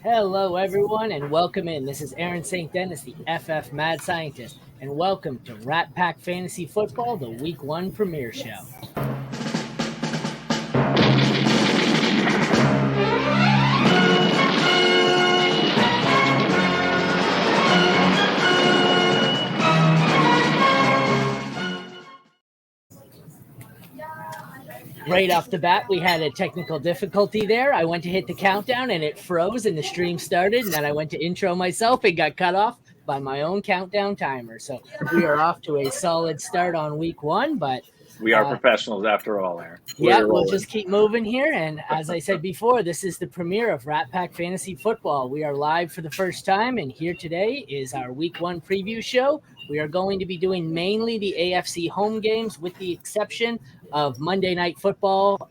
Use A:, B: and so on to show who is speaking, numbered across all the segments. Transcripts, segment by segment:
A: Hello, everyone, and welcome in. This is Aaron St Denis, the FF Mad Scientist, and welcome to Rat Pack Fantasy Football, the Week 1 premiere show. Right off the bat, we had a technical difficulty there. I went to hit the countdown and it froze and the stream started. And then I went to intro myself and got cut off by my own countdown timer. So we are off to a solid start on week 1, but
B: we are professionals after all, Aaron.
A: Yeah, we'll just keep moving here. And as I said before, this is the premiere of Rat Pack Fantasy Football. We are live for the first time, and here today is our Week 1 preview show. We are going to be doing mainly the AFC home games with the exception of Monday Night Football.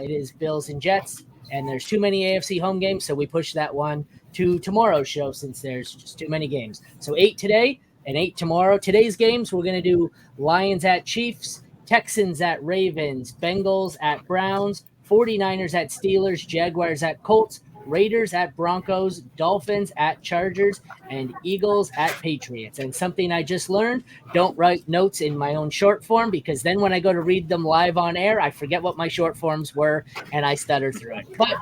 A: It is Bills and Jets, and there's too many AFC home games, so we push that one to tomorrow's show since there's just too many games. So 8 today and 8 tomorrow. Today's games, we're going to do Lions at Chiefs, Texans at Ravens, Bengals at Browns, 49ers at Steelers, Jaguars at Colts, Raiders at Broncos, Dolphins at Chargers, and Eagles at Patriots. And something I just learned, don't write notes in my own short form because then when I go to read them live on air, I forget what my short forms were and I stutter through it. But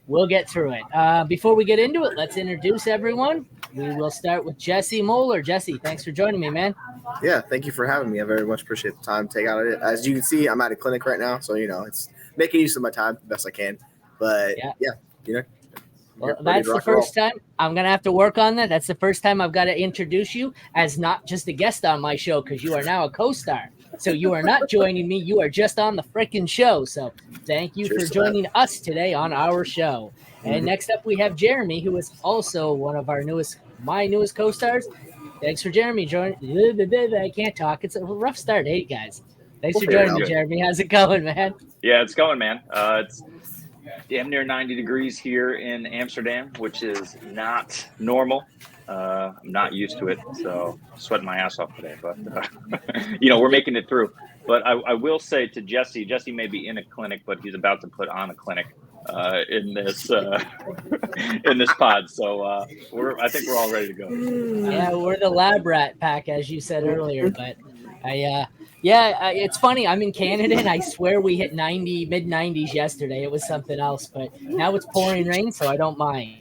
A: we'll get through it. Before we get into it, let's introduce everyone. We will start with Jesse Moeller. Jesse, thanks for joining me, man.
C: Yeah, thank you for having me. I very much appreciate the time to take out it. As you can see, I'm at a clinic right now, so it's making use of my time the best I can. But
A: well, that's the first time. I'm gonna have to work on that. That's the first time I've got to introduce you as not just a guest on my show because you are now a co-star. So you are not joining me. You are just on the freaking show. So thank you for joining us today on our show. And next up, we have Jeremy, who is also one of my newest co-stars. Thanks for Jeremy joining. I can't talk. It's a rough start. Hey, guys. Thanks for joining me, Jeremy. How's it going, man?
B: Yeah, it's going, man. It's damn near 90 degrees here in Amsterdam, which is not normal. I'm not used to it, so sweating my ass off today. But, we're making it through. But I will say to Jesse may be in a clinic, but he's about to put on a clinic in this pod. So I think we're all ready to go.
A: Yeah, we're the lab rat pack, as you said earlier. But it's funny. I'm in Canada, and I swear we hit mid-90s yesterday. It was something else, but now it's pouring rain, so I don't mind.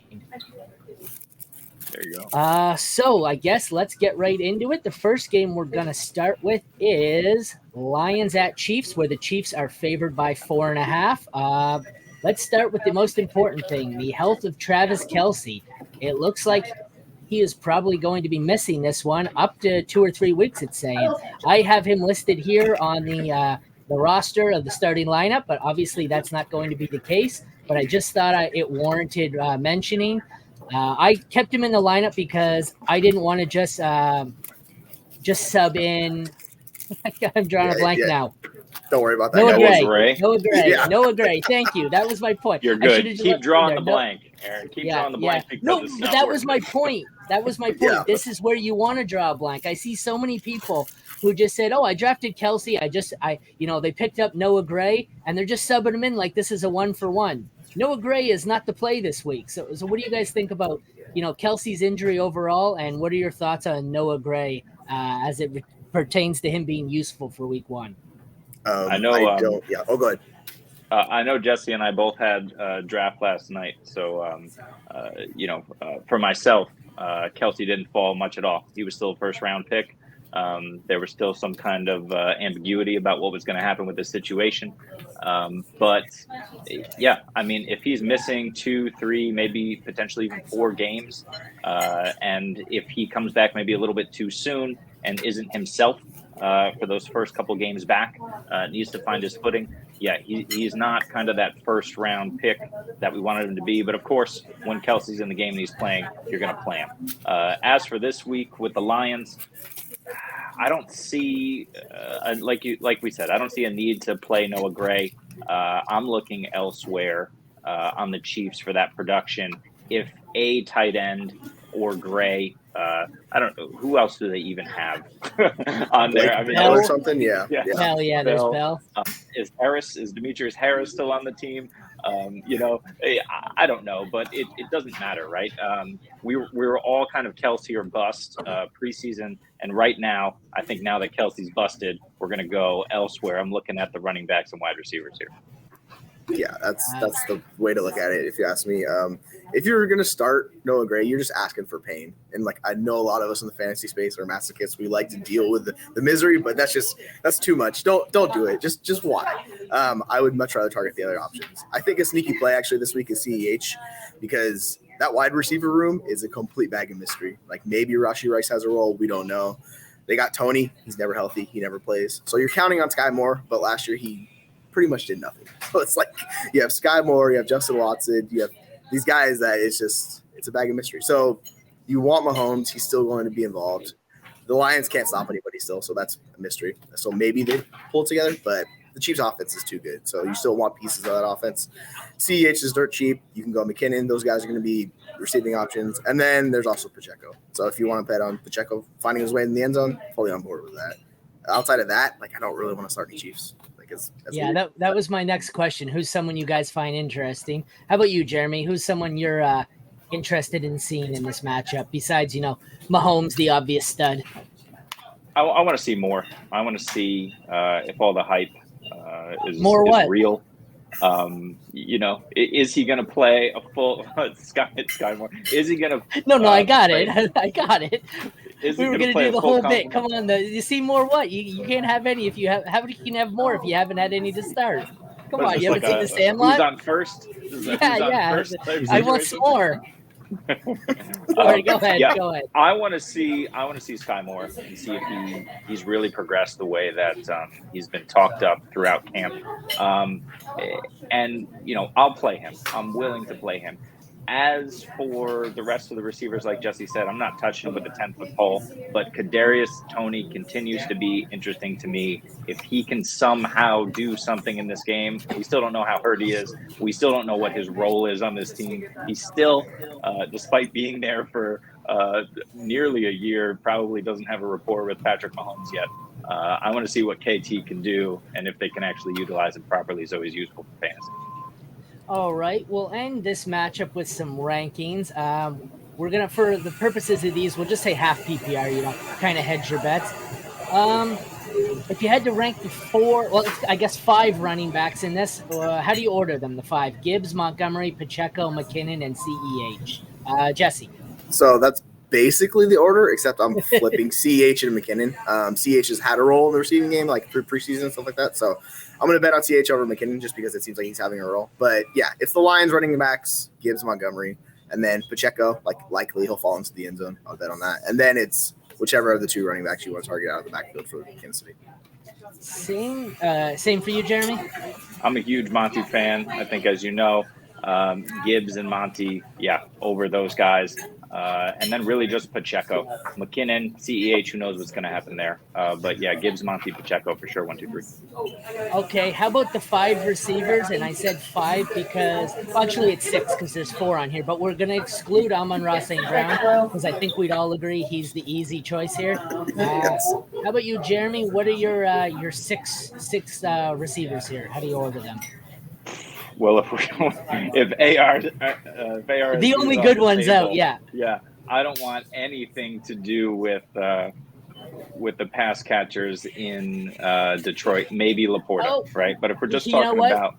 B: There you go.
A: So I guess let's get right into it. The first game we're going to start with is Lions at Chiefs, where the Chiefs are favored by 4.5. Let's start with the most important thing, the health of Travis Kelce. It looks like he is probably going to be missing this one up to 2 or 3 weeks, it's saying. I have him listed here on the roster of the starting lineup, but obviously that's not going to be the case. But I just thought it warranted mentioning. I kept him in the lineup because I didn't want to just sub in. I'm drawing a blank now.
C: Don't worry about that.
A: Noah Gray. Thank you. That was my point.
B: You're good. Keep drawing the blank, Aaron. Keep drawing the blank.
A: No, but that was my point. Yeah. This is where you want to draw a blank. I see so many people who just said, "Oh, I drafted Kelce. They picked up Noah Gray, and they're just subbing him in like this is a 1-for-1." Noah Gray is not the play this week. So what do you guys think about Kelce's injury overall, and what are your thoughts on Noah Gray as it pertains to him being useful for week 1?
B: I know.
C: Go ahead.
B: I know Jesse and I both had draft last night. So, for myself, Kelce didn't fall much at all. He was still a first-round pick. There was still some kind of ambiguity about what was going to happen with this situation. But, if he's missing 2, 3, maybe potentially even 4 games, and if he comes back maybe a little bit too soon and isn't himself, for those first couple games back, needs to find his footing. Yeah, he's not kind of that first round pick that we wanted him to be. But of course, when Kelce's in the game and he's playing, you're going to play him. As for this week with the Lions, I don't see, like we said, I don't see a need to play Noah Gray. I'm looking elsewhere on the Chiefs for that production. If a tight end or Gray, I don't know who else do they even have on there.
C: Bell or something, yeah.
A: Hell yeah, there's Bell.
B: Is Demetrius Harris still on the team? I don't know, but it doesn't matter, right? We were all kind of Kelsey or bust preseason, and right now, I think now that Kelsey's busted, we're going to go elsewhere. I'm looking at the running backs and wide receivers here.
C: Yeah, that's the way to look at it, if you ask me. If you're gonna start Noah Gray, you're just asking for pain. And like I know a lot of us in the fantasy space are masochists. We like to deal with the misery, but that's too much. Don't do it. Just why? I would much rather target the other options. I think a sneaky play actually this week is CEH because that wide receiver room is a complete bag of mystery. Like maybe Rashee Rice has a role, we don't know. They got Tony, he's never healthy, he never plays. So you're counting on Sky Moore, but last year he pretty much did nothing. So it's like you have Sky Moore, you have Justin Watson, you have these guys that it's a bag of mystery. So you want Mahomes, he's still going to be involved. The Lions can't stop anybody still, so that's a mystery. So maybe they pull it together, but the Chiefs' offense is too good. So you still want pieces of that offense. CEH is dirt cheap. You can go McKinnon. Those guys are going to be receiving options. And then there's also Pacheco. So if you want to bet on Pacheco finding his way in the end zone, fully on board with that. Outside of that, like I don't really want to start any Chiefs.
A: That was my next question. Who's someone you guys find interesting? How about you, Jeremy? Who's someone you're interested in seeing in this matchup besides, Mahomes, the obvious stud?
B: I want to see more. I want to see if all the hype is real. Is he going to play a full Sky Moore? Is he going to?
A: No, I got it. I got it. We were going to do the whole bit. Come on, you see more what? You can't have any if you have. How can you have more if you haven't had any to start? Come on, you haven't seen the Sandlot?
B: Who's on first?
A: First I want some more. All right, go ahead. Go ahead.
B: I want to see Sky Moore and see if he's really progressed the way that he's been talked up throughout camp. And I'll play him. I'm willing to play him. As for the rest of the receivers, like Jesse said, I'm not touching him with a 10-foot pole. But Kadarius Toney continues to be interesting to me. If he can somehow do something in this game, we still don't know how hurt he is. We still don't know what his role is on this team. He's still, despite being there for nearly a year, probably doesn't have a rapport with Patrick Mahomes yet. I want to see what KT can do and if they can actually utilize him properly so he's useful for fantasy.
A: All right, we'll end this matchup with some rankings. We're going to, for the purposes of these, we'll just say half PPR, kind of hedge your bets. If you had to rank the five running backs in this, how do you order them, the five? Gibbs, Montgomery, Pacheco, McKinnon, and CEH. Jesse.
C: So that's basically the order, except I'm flipping CEH and McKinnon. CEH has had a role in the receiving game, like through preseason and stuff like that. So I'm going to bet on CEH over McKinnon just because it seems like he's having a role. But yeah, it's the Lions running backs, Gibbs, Montgomery, and then Pacheco, likely he'll fall into the end zone. I'll bet on that. And then it's whichever of the two running backs you want to target out of the backfield for Kansas City.
A: Same for you, Jeremy?
B: I'm a huge Monty fan. I think, as you know, Gibbs and Monty, over those guys. And then really just Pacheco, McKinnon, CEH, who knows what's going to happen there. But Gibbs, Monty, Pacheco for sure, 1, 2, 3.
A: Okay, how about the five receivers? And I said five because, actually it's six because there's four on here, but we're going to exclude Amon-Ra St. Brown because I think we'd all agree he's the easy choice here. How about you, Jeremy? What are your six receivers here? How do you order them?
B: Well, if AR
A: the only good one's out,
B: I don't want anything to do with the pass catchers in Detroit. Maybe Laporta, right? But if we're just talking about,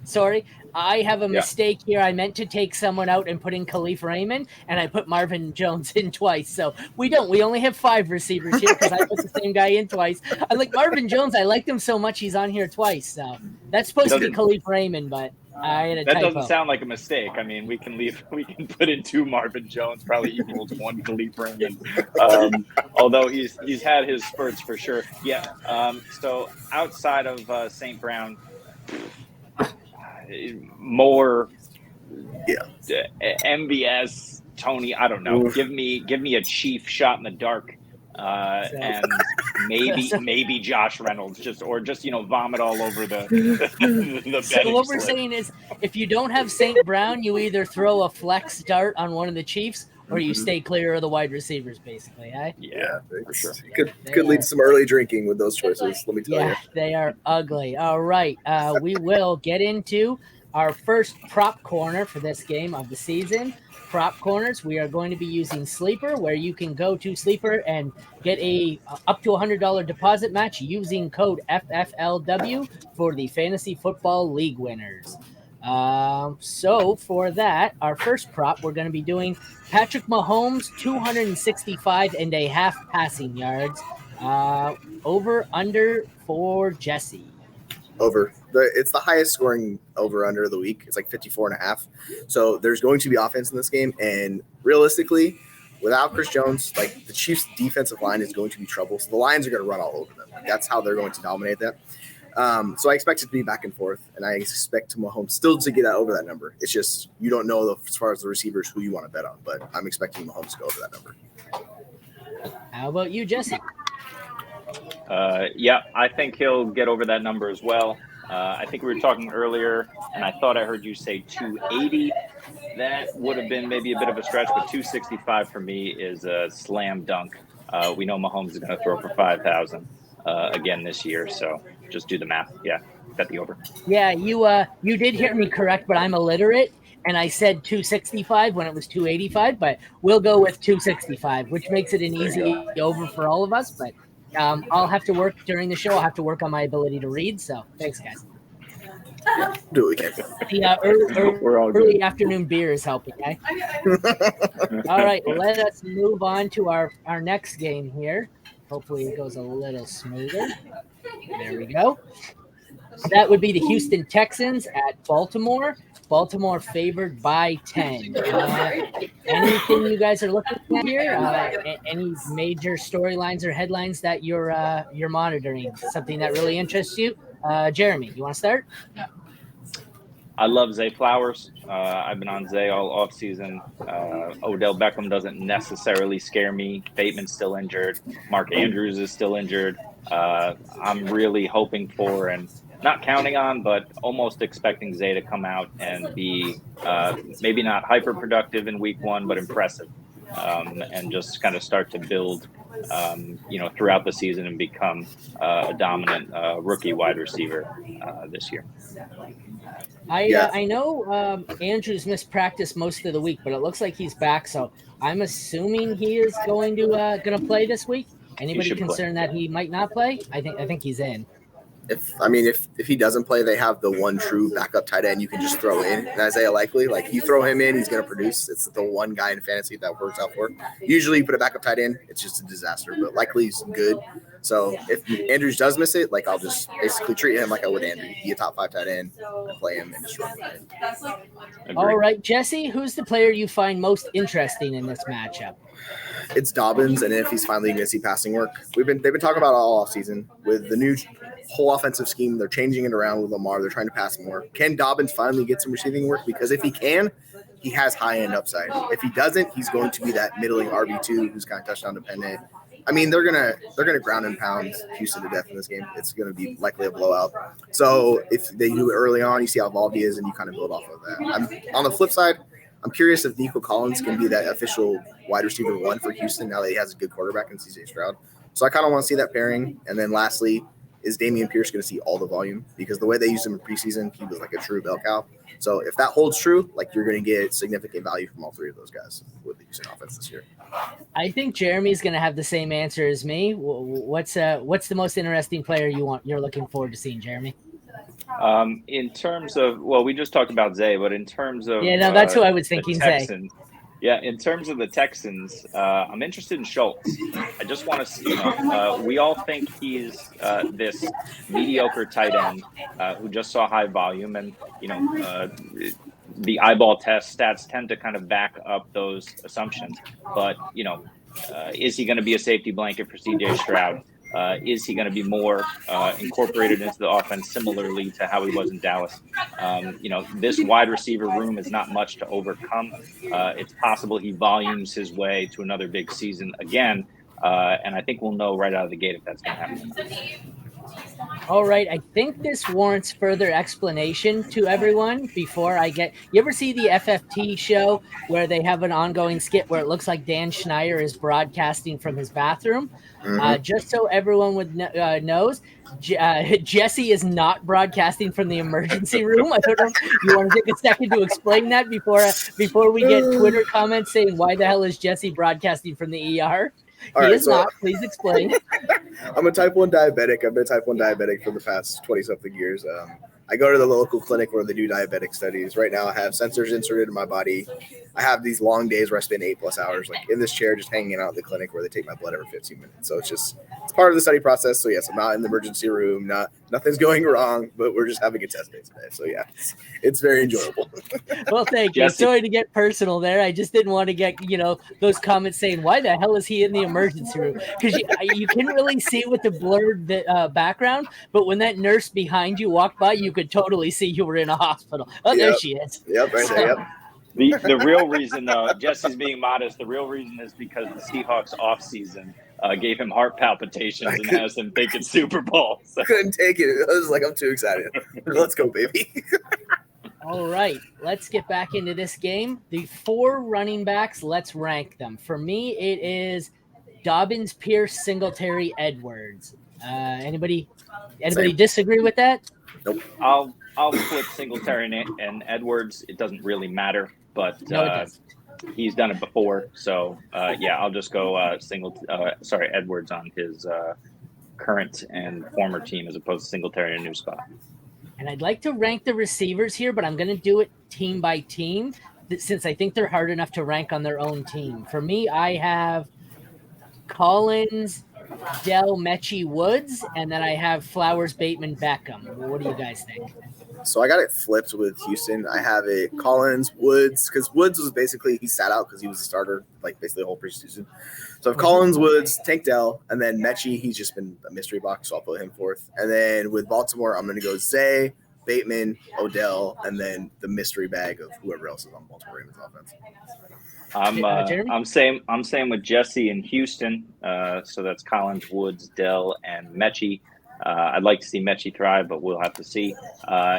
A: sorry, I have a mistake here. I meant to take someone out and put in Khalif Raymond, and I put Marvin Jones in twice. So we only have five receivers here because I put the same guy in twice. I like Marvin Jones. I liked him so much he's on here twice. So that's supposed to be Khalif Raymond, but I had a typo.
B: That doesn't sound like a mistake. I mean, we can put in two Marvin Jones, probably equals one Khalif Raymond. Although he's had his spurts for sure. So outside of St. Brown, more MVS, Tony, I don't know. Give me a Chief shot in the dark, and maybe Josh Reynolds, just vomit all over the bed.
A: So what we're saying is, if you don't have St. Brown, you either throw a flex dart on one of the Chiefs, or you stay clear of the wide receivers, basically.
C: Yeah, for sure. Could lead to some early drinking with those choices. Let me tell you.
A: They are ugly. All right, we will get into our first prop corner for this game of the season. Prop corners, we are going to be using Sleeper, where you can go to Sleeper and get a up to $100 deposit match using code FFLW for the Fantasy Football League winners. So for that, our first prop, we're going to be doing Patrick Mahomes, 265.5 passing yards. Over under for Jesse.
C: Over. It's the highest scoring over under of the week. It's like 54.5. So there's going to be offense in this game. And realistically, without Chris Jones, like the Chiefs' defensive line is going to be trouble. So the Lions are going to run all over them. That's how they're going to dominate that. So I expect it to be back and forth, and I expect Mahomes still to get over that number. It's just you don't know as far as the receivers who you want to bet on, but I'm expecting Mahomes to go over that number.
A: How about you, Jesse?
B: Yeah, I think he'll get over that number as well. I think we were talking earlier, and I thought I heard you say 280. That would have been maybe a bit of a stretch, but 265 for me is a slam dunk. We know Mahomes is going to throw for 5,000 again this year, so just do the math. Yeah, bet the over.
A: Yeah, you did hear me correct, but I'm illiterate, and I said 265 when it was 285, but we'll go with 265, which makes it an easy over for all of us, but I'll have to work during the show. I'll have to work on my ability to read. So thanks, guys.
C: Do what we can.
A: The
B: We're all
A: early
B: good.
A: afternoon beer is helping. Eh? All right, let us move on to our next game here. Hopefully it goes a little smoother. There we go. That would be the Houston Texans at Baltimore. Baltimore favored by 10. Anything you guys are looking at here? Any major storylines or headlines that you're monitoring? Something that really interests you? Jeremy, you want to start?
B: I love Zay Flowers. I've been on Zay all off season. Odell Beckham doesn't necessarily scare me. Bateman's still injured. Mark Andrews is still injured. I'm really hoping for and not counting on, but almost expecting Zay to come out and be maybe not hyper productive in week one, but impressive, and just kind of start to build, throughout the season and become a dominant rookie wide receiver this year.
A: I know Andrews missed practice most of the week, but it looks like he's back. So I'm assuming he is going to play this week. Anybody concerned that he might not play? I think he's in.
C: If he doesn't play, they have the one true backup tight end you can just throw in. And Isaiah Likely, like you throw him in, he's going to produce. It's the one guy in fantasy that works out for. Usually you put a backup tight end, it's just a disaster. But Likely's good. So if Andrews does miss it, like I'll just basically treat him like I would Andrew. Be a top 5 tight end, and play him and just run with him.
A: All right, Jesse, who's the player you find most interesting in this matchup?
C: It's Dobbins, and if he's finally going to see passing work. They've been talking about it all offseason with the new whole offensive scheme. They're changing it around with Lamar. They're trying to pass more. Can Dobbins finally get some receiving work? Because if he can, he has high-end upside. If he doesn't, he's going to be that middling RB2 who's kind of touchdown dependent. I mean, they're gonna ground and pound Houston to death in this game. It's gonna be likely a blowout. So if they do it early on, you see how Valdi is, and you kind of build off of that. On the flip side, I'm curious if Nico Collins can be that official wide receiver 1 for Houston now that he has a good quarterback in CJ Stroud. So I kind of want to see that pairing. And then lastly, is Dameon Pierce going to see all the volume? Because the way they used him in preseason, he was like a true bell cow. So if that holds true, like you're going to get significant value from all 3 of those guys with the Houston offense this year.
A: I think Jeremy's going to have the same answer as me. What's the most interesting player you're looking forward to seeing, Jeremy?
B: In terms of, we just talked about Zay, but in terms of
A: that's who I was thinking. Zay.
B: Yeah, in terms of the Texans, I'm interested in Schultz. I just want to see. We all think he's this mediocre tight end who just saw high volume, and the eyeball test stats tend to kind of back up those assumptions. But is he going to be a safety blanket for CJ Stroud? Is he going to be more incorporated into the offense similarly to how he was in Dallas? This wide receiver room is not much to overcome. It's possible he volumes his way to another big season again, and I think we'll know right out of the gate if that's going to happen.
A: All right, I think this warrants further explanation to everyone before I get. You ever see the FFT show where they have an ongoing skit where it looks like Dan Schneider is broadcasting from his bathroom? Just so everyone knows, Jesse is not broadcasting from the emergency room. I don't know if you want to take a second to explain that before we get Twitter comments saying why the hell is Jesse broadcasting from the ER? He is not. Please explain.
C: I'm a type 1 diabetic. I've been a type 1 diabetic for the past 20-something years. I go to the local clinic where they do diabetic studies. Right now, I have sensors inserted in my body. I have these long days where I spend 8+ hours like in this chair just hanging out in the clinic where they take my blood every 15 minutes. So it's part of the study process. So yes, I'm not in the emergency room. Nothing's going wrong, but we're just having a test day today. So yeah, it's very enjoyable.
A: Well, thank you. Sorry to get personal there. I just didn't want to get, those comments saying, why the hell is he in the emergency room? Because you can really see with the blurred background, but when that nurse behind you walked by, you could totally see you were in a hospital. Oh, yep. There she is.
C: Yep, right there, yep.
B: The real reason, though, Jesse's being modest, the real reason is because the Seahawks offseason gave him heart palpitations and has him thinking Super Bowl. So.
C: Couldn't take it. I was like, I'm too excited. Let's go, baby.
A: All right, let's get back into this game. The 4 running backs, let's rank them. For me, it is Dobbins, Pierce, Singletary, Edwards. Anybody disagree with that?
C: Nope.
B: I'll flip Singletary and Edwards. It doesn't really matter, but he's done it before. So I'll just go Edwards on his current and former team as opposed to Singletary in a new spot.
A: And I'd like to rank the receivers here, but I'm going to do it team by team since I think they're hard enough to rank on their own team. For me, I have Collins, Dell, Mechie, Woods, and then I have Flowers, Bateman, Beckham. What do you guys think?
C: So I got it flipped with Houston. I have a Collins, Woods, because Woods was basically, he sat out because he was a starter, like basically the whole preseason. So I have Collins, Woods, Tank Dell, and then Mechie, he's just been a mystery box, so I'll put him fourth. And then with Baltimore, I'm going to go Zay, Bateman, Odell, and then the mystery bag of whoever else is on Baltimore Ravens offense.
B: I'm same with Jesse in Houston. So that's Collins, Woods, Dell, and Mechie. I'd like to see Mechie thrive, but we'll have to see.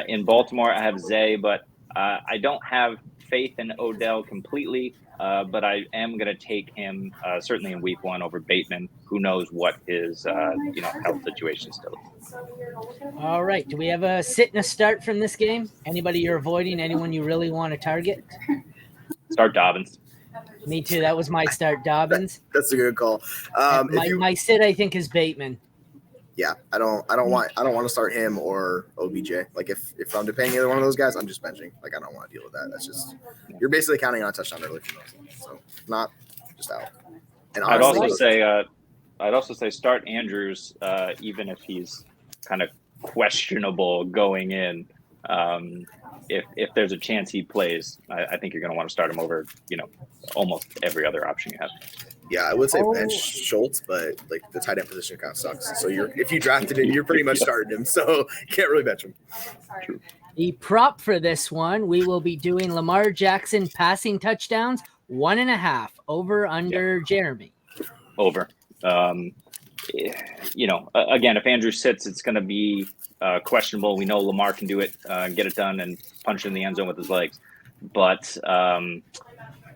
B: In Baltimore, I have Zay, but I don't have faith in Odell completely. But I am going to take him certainly in week 1 over Bateman. Who knows what his health situation still is.
A: All right. Do we have a sit and a start from this game? Anybody you're avoiding? Anyone you really want to target?
B: Start Dobbins.
A: Me too. That was my start, Dobbins.
C: That's a good call.
A: My sit, I think, is Bateman.
C: Yeah, I don't want to start him or OBJ. Like if I'm depending either one of those guys, I'm just benching. Like I don't want to deal with that. That's just you're basically counting on a touchdown early for those. So not just out. And honestly,
B: I'd also say start Andrews, even if he's kind of questionable going in. If there's a chance he plays, I think you're going to want to start him over, almost every other option you have.
C: Yeah, I would say bench Schultz, but like the tight end position kind of sucks. So if you drafted him, you're pretty much starting him. So you can't really bench him.
B: True.
A: The prop for this one, we will be doing Lamar Jackson passing touchdowns, 1.5 over under Jeremy.
B: Over. Again, if Andrew sits, it's going to be questionable. We know Lamar can do it, get it done, and punch in the end zone with his legs. But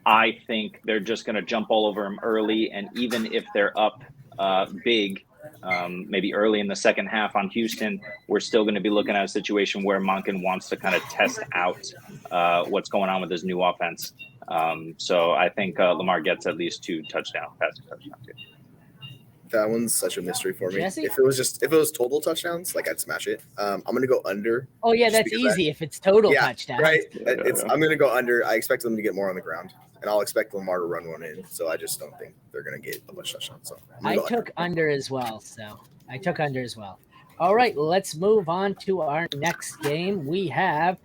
B: I think they're just going to jump all over him early. And even if they're up big, maybe early in the second half on Houston, we're still going to be looking at a situation where Monken wants to kind of test out what's going on with his new offense. So I think Lamar gets at least 2 passing touchdowns.
C: That one's such a mystery for me.
A: Jesse?
C: If it was total touchdowns, like I'd smash it. I'm gonna go under.
A: Oh yeah, that's easy if it's total touchdowns.
C: Right. I'm gonna go under. I expect them to get more on the ground, and I'll expect Lamar to run one in. So I just don't think they're gonna get a bunch of touchdowns. So
A: I took under as well. All right, let's move on to our next game. We have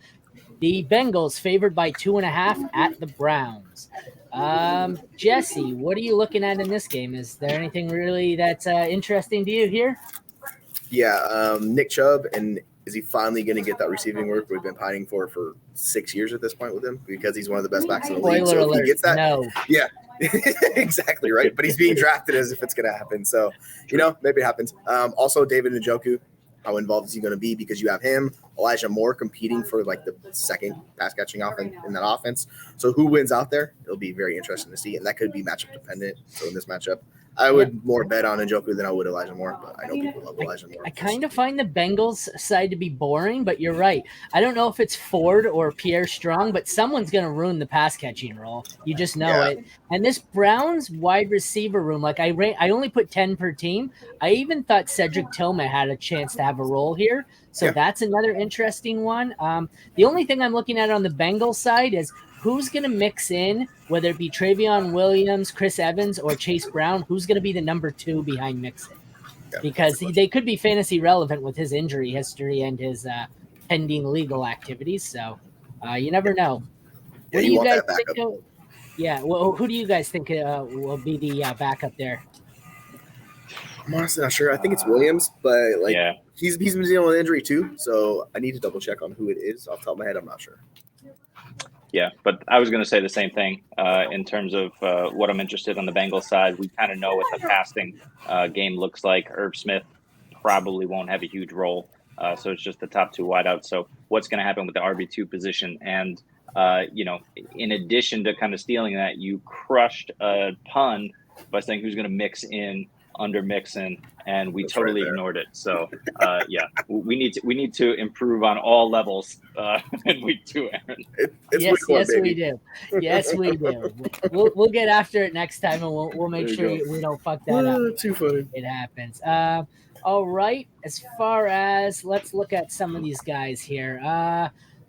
A: the Bengals favored by 2.5 at the Browns. Jesse, what are you looking at in this game? Is there anything really that's interesting to you here?
C: Yeah, Nick Chubb, and is he finally going to get that receiving work we've been pining for 6 years at this point with him because he's one of the best backs in the league. So if he gets that,
A: no.
C: Yeah, exactly right. But he's being drafted as if it's going to happen. So maybe it happens. Also, David Njoku, How involved is he going to be? Because you have him, Elijah Moore competing for like the second pass catching offense in that offense. So who wins out there? It'll be very interesting to see, and that could be matchup dependent. So in this matchup, I would more bet on Njoku than I would Elijah Moore, but I know people love Elijah Moore.
A: I kind of find the Bengals side to be boring, but you're right. I don't know if it's Ford or Pierre Strong, but someone's going to ruin the pass catching role. You just know it. And this Browns wide receiver room, like I only put 10 per team. I even thought Cedric Tillman had a chance to have a role here. So that's another interesting one. The only thing I'm looking at on the Bengals side is who's going to mix in, whether it be Travion Williams, Chris Evans, or Chase Brown, who's going to be the number 2 behind Mixon? Because they could be fantasy relevant with his injury history and his pending legal activities. So you never know. What do you guys think? Who do you guys think will be the backup there?
C: I'm honestly not sure. I think it's Williams, but he's been dealing with injury too. So I need to double check on who it is. Off the top of my head, I'm not sure.
B: Yeah, but I was going to say the same thing in terms of what I'm interested on the Bengals side. We kind of know what the passing game looks like. Irv Smith probably won't have a huge role, so it's just the top 2 wideouts. So what's going to happen with the RB2 position? And, in addition to kind of stealing that, you crushed a pun by saying who's going to mix in under Mixon, and we totally ignored it. So, we need to improve on all levels in week 2, Aaron.
A: Yes, we do. We'll get after it next time, and we'll make sure we don't fuck that up.
C: Too funny.
A: It happens. All right. As far as let's look at some of these guys here.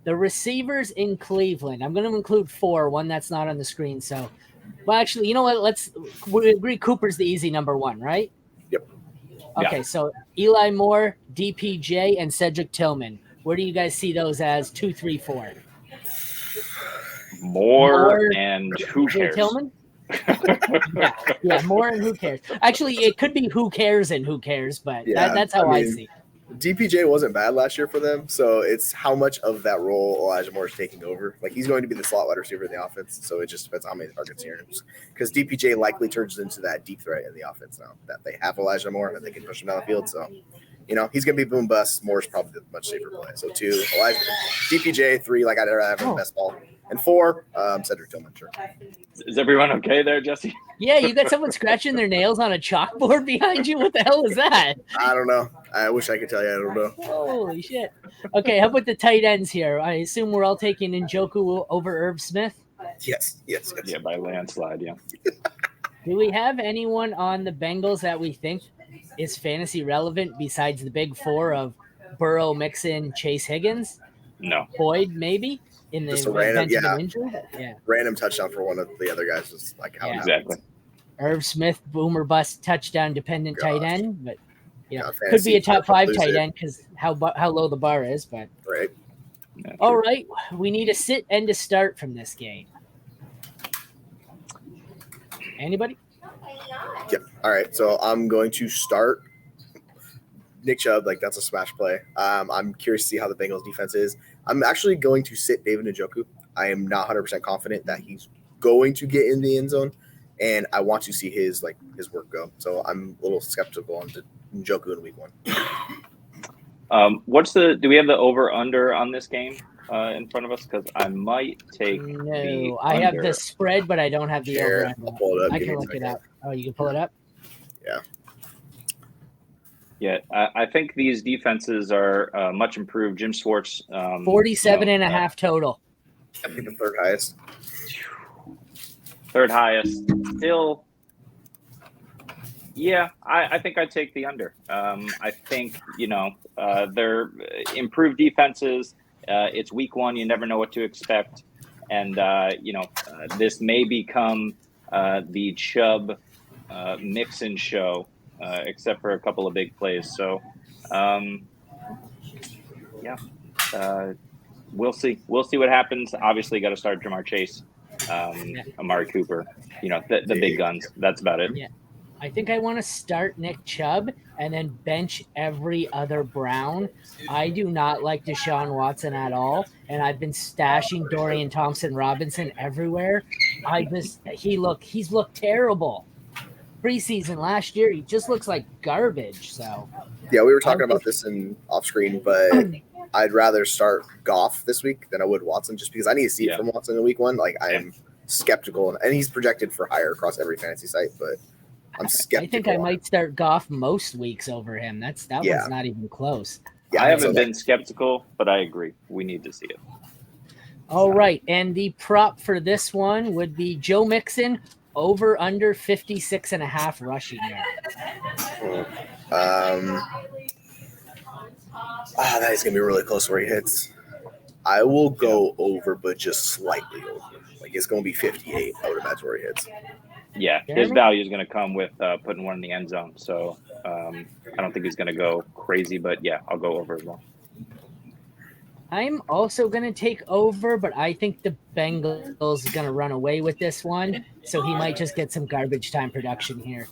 A: The receivers in Cleveland. I'm going to include 4. One that's not on the screen. So. Well, actually, you know what? We agree Cooper's the easy number 1, right?
C: Yep.
A: Okay, so Eli Moore, DPJ, and Cedric Tillman. Where do you guys see those as 2, 3, 4?
B: Moore and who cares?
A: Tillman? yeah, Moore and who cares? Actually, it could be who cares and who cares, but that's how I see it.
C: DPJ wasn't bad last year for them, so it's how much of that role Elijah Moore is taking over. Like, he's going to be the slot wide receiver in the offense, so it just depends on how many targets he earns. Because DPJ likely turns into that deep threat in the offense now that they have Elijah Moore and they can push him down the field. So, he's going to be boom bust. Moore's probably the much safer play. So 2, Elijah, DPJ, 3, like I'd have the best ball. And 4, Cedric Tillman, sure.
B: Is everyone okay there, Jesse?
A: Yeah, you got someone scratching their nails on a chalkboard behind you? What the hell is that?
C: I don't know. I wish I could tell you. I don't know.
A: Holy shit. Okay, how about the tight ends here? I assume we're all taking Njoku over Irv Smith?
C: Yes.
B: Yeah, by landslide, yeah.
A: Do we have anyone on the Bengals that we think is fantasy relevant besides the big 4 of Burrow, Mixon, Chase Higgins?
B: No.
A: Boyd, maybe? In the event of an injury? Yeah.
C: Random touchdown for one of the other guys is like how
B: exactly.
A: Irv Smith, boomer bust, touchdown dependent tight end, but could be a top 5 tight end because how low the bar is. But
C: right.
B: Yeah,
A: all right, we need a sit and a start from this game. Anybody?
C: Yeah. All right. So I'm going to start Nick Chubb. Like, that's a smash play. I'm curious to see how the Bengals defense is. I'm actually going to sit David Njoku. I am not 100% confident that he's going to get in the end zone, and I want to see his work go. So I'm a little skeptical on Njoku in week 1.
B: Do we have the over under on this game in front of us? Because I might take.
A: No, I have the spread, but I don't have the over under.
C: I'll pull it up.
A: I can look it up. Oh, you can pull it up?
C: Yeah.
B: Yeah, I think these defenses are much improved. Jim Schwartz.
A: 47.5 total.
C: I think the third highest.
B: Third highest. Still, yeah, I think I'd take the under. I think, they're improved defenses. It's week 1. You never know what to expect. And, this may become the Chubb Mixon show. Except for a couple of big plays. So, we'll see. We'll see what happens. Obviously, got to start Jamar Chase, Amari Cooper, the big guns. That's about it.
A: Yeah. I think I want to start Nick Chubb and then bench every other Brown. I do not like Deshaun Watson at all, and I've been stashing Dorian Thompson-Robinson everywhere. He's looked terrible. preseason last year, he just looks like garbage. So
C: yeah, we were talking about this in off screen, but I'd rather start Goff this week than I would Watson, just because I need to see it from Watson in week 1. Like I'm skeptical, and he's projected for higher across every fantasy site, but I'm skeptical.
A: I think I might start Goff most weeks over him. That one's not even close.
B: Yeah, I haven't been skeptical, but I agree. We need to see it.
A: All right, and the prop for this one would be Joe Mixon over under 56.5 rushing yards.
C: That is gonna be really close where he hits. I will go over, but just slightly over. Like it's gonna be 58. I would imagine where he hits.
B: Yeah, his value is going to come with putting one in the end zone. So I don't think he's going to go crazy, but yeah, I'll go over as well.
A: I'm also going to take over, but I think the Bengals are going to run away with this one. So he might just get some garbage time production here.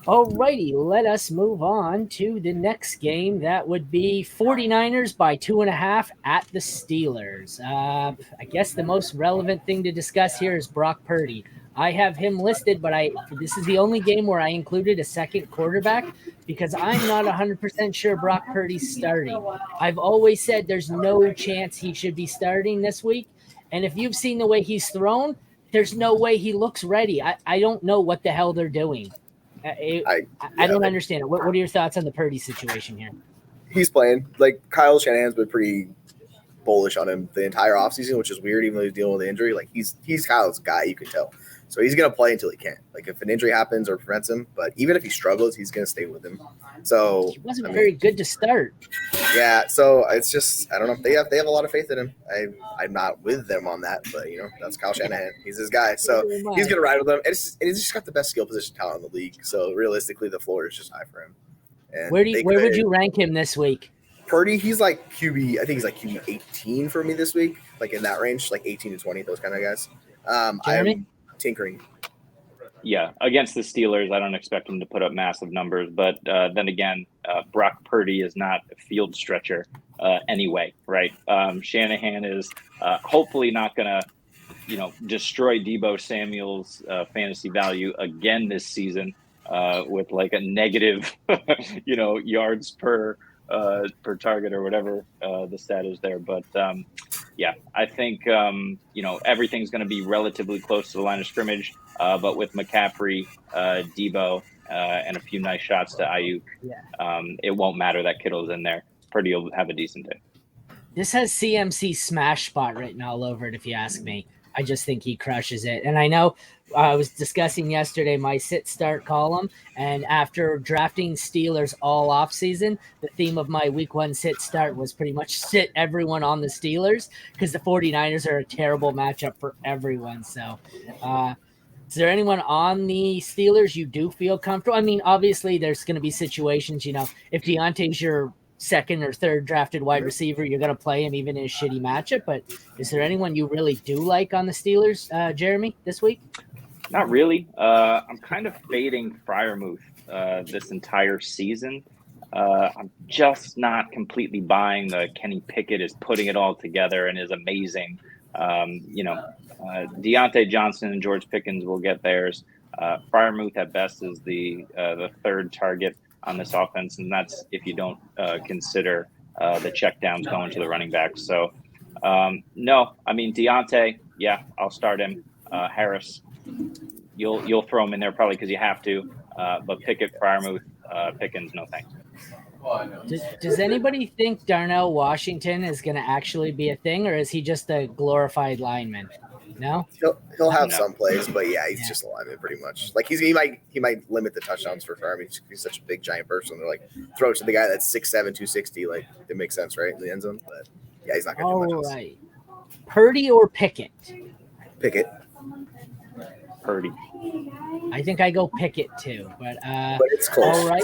A: All righty, let us move on to the next game. That would be 49ers by 2.5 at the Steelers. I guess the most relevant thing to discuss here is Brock Purdy. I have him listed, but this is the only game where I included a second quarterback because I'm not 100% sure Brock Purdy's starting. I've always said there's no chance he should be starting this week. And if you've seen the way he's thrown, there's no way he looks ready. I don't know what the hell they're doing. I don't understand it. What are your thoughts on the Purdy situation here?
C: He's playing. Like Kyle Shanahan's been pretty bullish on him the entire offseason, which is weird, even though he's dealing with the injury. Like he's Kyle's guy, you can tell. So he's going to play until he can't. Like if an injury happens or prevents him, but even if he struggles, he's going to stay with him. So
A: he wasn't very good to start.
C: Yeah, so it's just I don't know. They have a lot of faith in him. I'm not with them on that, but that's Kyle Shanahan. He's his guy, so he's going to ride with them. And he's just got the best skill position talent in the league. So realistically, the floor is just high for him. And
A: where would you rank him this week?
C: Purdy, he's like QB. I think he's like QB 18 for me this week, like in that range, like 18 to 20, those kind of guys. I'm tinkering.
B: Yeah, against the Steelers, I don't expect him to put up massive numbers, but then again, Brock Purdy is not a field stretcher anyway, right? Shanahan is hopefully not going to, destroy Deebo Samuel's fantasy value again this season with like a negative, yards per target or whatever the stat is there. But yeah, I think, everything's going to be relatively close to the line of scrimmage. But with McCaffrey, Deebo, and a few nice shots to Ayuk, it won't matter that Kittle's in there. Purdy will have a decent day.
A: This has CMC smash spot written all over it, if you ask me. I just think he crushes it. And I know I was discussing yesterday my sit-start column, and after drafting Steelers all offseason, the theme of my week 1 sit-start was pretty much sit everyone on the Steelers because the 49ers are a terrible matchup for everyone. So is there anyone on the Steelers you do feel comfortable? I mean, obviously there's going to be situations, if Deontay's your second or third drafted wide receiver, you're going to play him even in a shitty matchup. But is there anyone you really do like on the Steelers, Jeremy, this week?
B: Not really. I'm kind of fading Freiermuth this entire season. I'm just not completely buying the Kenny Pickett is putting it all together and is amazing. Deontay Johnson and George Pickens will get theirs. Freiermuth at best is the third target on this offense, and that's if you don't consider the checkdowns going to the running backs. So, no, I mean Deontay, yeah, I'll start him. Harris, you'll throw him in there probably because you have to. But Pickett, Freiermuth, Pickens, no thanks.
A: Does anybody think Darnell Washington is going to actually be a thing, or is he just a glorified lineman? No,
C: he'll have some plays, but yeah, he's just a lineman pretty much. Like he might limit the touchdowns for Farm. He's such a big giant person. They're like throw it to the guy that's 6'7", 260. Like it makes sense, right, in the end zone. But yeah, he's not going to do much. All right,
A: Purdy or Pickett?
C: Pickett.
B: Purdy.
A: I think I go Pickett too, but
C: it's close.
A: All right,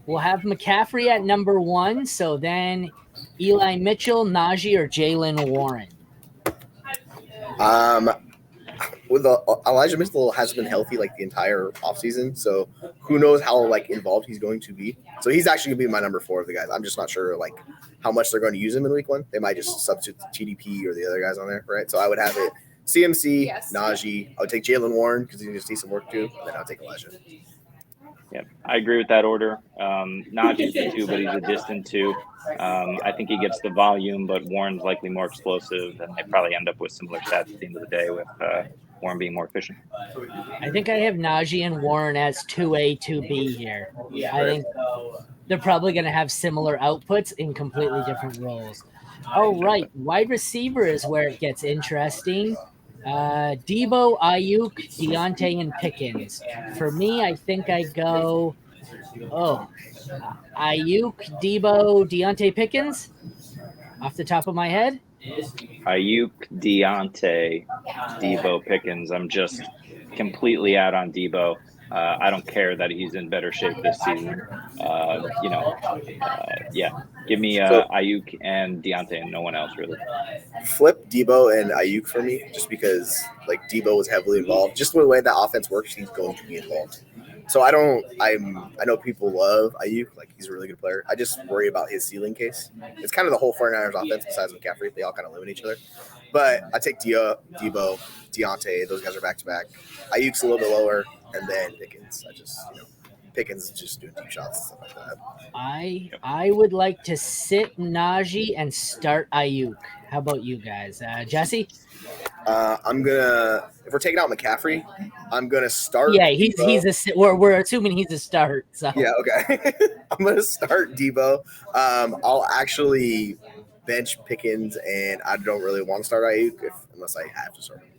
A: we'll have McCaffrey at number 1. So then Eli Mitchell, Najee, or Jaylen Warren.
C: With Elijah Mitchell has been healthy like the entire offseason, so who knows how involved he's going to be. So he's actually gonna be my number 4 of the guys. I'm just not sure how much they're going to use him in week 1. They might just substitute the TDP or the other guys on there, right? So I would have it CMC, Najee. I'll take Jalen Warren because he needs to see some work too. And then I'll take Elijah.
B: Yeah, I agree with that order. Najee's the 2, but he's a distant 2. I think he gets the volume, but Warren's likely more explosive, and they probably end up with similar stats at the end of the day with Warren being more efficient.
A: I think I have Najee and Warren as 2A, 2B here. I think they're probably going to have similar outputs in completely different roles. All right, wide receiver is where it gets interesting. Debo, Ayuk, Deontay, and Pickens. For me, I think I go, Ayuk, Debo, Deontay, Pickens off the top of my head.
B: Ayuk, Deontay, Debo, Pickens. I'm just completely out on Debo. I don't care that he's in better shape this season. Give me Ayuk and Deontay and no one else really.
C: Flip Debo and Ayuk for me, just because like Debo was heavily involved. Just the way that offense works, he's going to be involved. So I know people love Ayuk, like he's a really good player. I just worry about his ceiling case. It's kind of the whole 49ers offense besides McCaffrey. They all kind of live in each other. But I take Debo, Deontay, those guys are back to back. Ayuk's a little bit lower, and then Pickens. Pickens is just doing deep shots and stuff like that.
A: I would like to sit Najee and start Ayuk. How about you guys? Jesse?
C: If we're taking out McCaffrey, I'm gonna start.
A: Yeah, we're assuming he's a start. So
C: yeah, okay. I'm gonna start Debo. I'll actually bench Pickens, and I don't really want to start Ayuk unless I have to start him.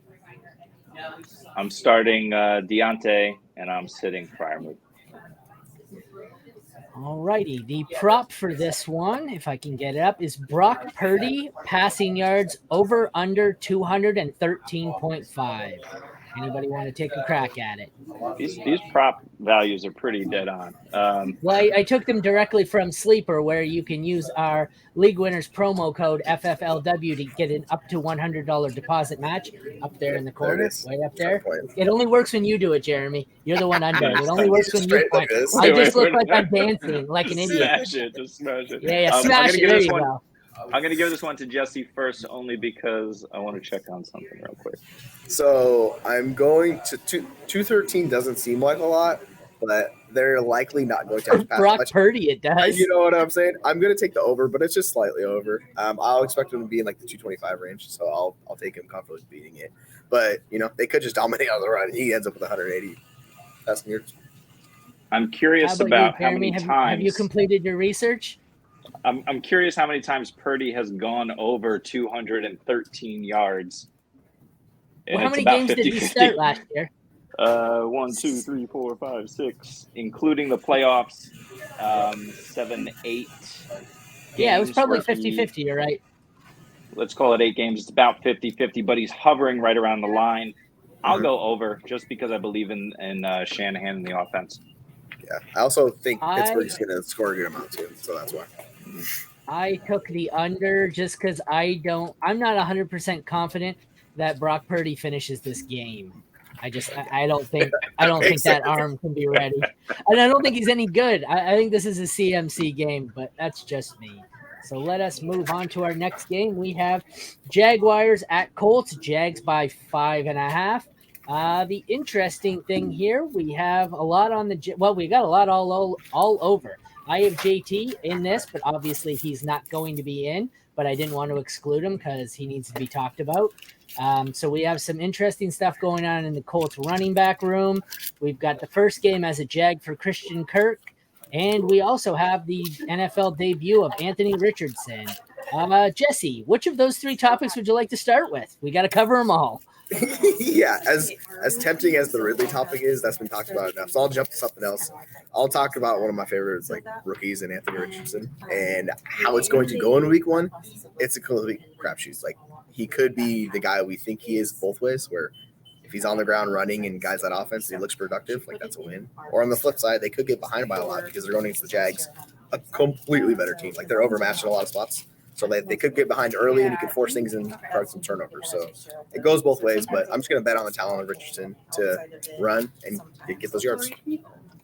B: I'm starting Deontay, and I'm sitting Freiermuth.
A: All righty. The prop for this one, if I can get it up, is Brock Purdy passing yards over under 213.5. Anybody want to take a crack at it?
B: These prop values are pretty dead on.
A: Well, I took them directly from Sleeper, where you can use our League Winners promo code FFLW to get an up to $100 deposit match up there in the corner, way up there. It only works when you do it, Jeremy. You're the one under it. It only works when you point. I just look like I'm dancing like an idiot.
B: Just smash it.
A: Yeah, smash it. There you go.
B: I'm going to give this one to Jesse first, only because I want to check on something real quick.
C: So I'm going to 213 doesn't seem like a lot, but they're likely not going to have to pass
A: Brock
C: much.
A: Purdy, it does.
C: You know what I'm saying? I'm going to take the over, but it's just slightly over. I'll expect him to be in like the 225 range, so I'll take him comfortably beating it. But, they could just dominate on the run, and he ends up with 180 passing yards.
B: I'm curious about how many times.
A: Have you completed your research?
B: I'm curious how many times Purdy has gone over 213 yards.
A: Well, how many games 50-50. Did he start last year?
B: 1, 2, 3, 4, 5, 6, including the playoffs. 7, 8.
A: Yeah, it was probably 50-50. You're right.
B: Let's call it 8 games. It's about 50-50, but he's hovering right around the line. I'll go over just because I believe in Shanahan and the offense.
C: Yeah, I also think Pittsburgh's going to score a good amount too, so that's why.
A: I took the under just because I'm not 100% confident that Brock Purdy finishes this game. I don't think that arm can be ready, and I don't think he's any good. I think this is a CMC game, but that's just me. So let us move on to our next game. We have Jaguars at Colts. Jags by 5.5. The interesting thing here, we have a lot on we got a lot all over. I have JT in this, but obviously he's not going to be in, but I didn't want to exclude him because he needs to be talked about. So we have some interesting stuff going on in the Colts running back room. We've got the first game as a Jag for Christian Kirk, and we also have the NFL debut of Anthony Richardson. Jesse, which of those 3 topics would you like to start with? We got to cover them all.
C: Yeah, as tempting as the Ridley topic is, that's been talked about enough. So I'll jump to something else. I'll talk about one of my favorites, like rookies and Anthony Richardson, and how it's going to go in week 1. It's a complete crapshoot. Like he could be the guy we think he is both ways, where if he's on the ground running and guys that offense and he looks productive, like that's a win. Or on the flip side, they could get behind by a lot because they're going against the Jags, a completely better team. Like they're overmatched in a lot of spots. So they could get behind early and you could force things and cause some turnovers. So it goes both ways, but I'm just going to bet on the talent of Richardson to run and get those yards.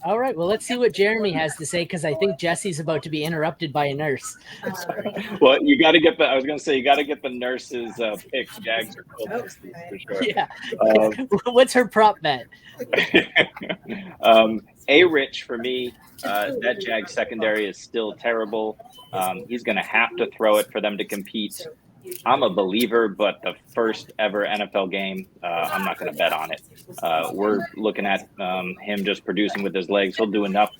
A: All right. Well, let's see what Jeremy has to say because I think Jesse's about to be interrupted by a nurse.
B: Well, you got to get the. I was going to say you got to get the nurse's picks. Jags or Colts for sure.
A: Yeah. What's her prop bet?
B: A Rich for me. That Jags secondary is still terrible. He's going to have to throw it for them to compete. I'm a believer, but the first ever NFL game, I'm not going to bet on it. We're looking at him just producing with his legs. He'll do enough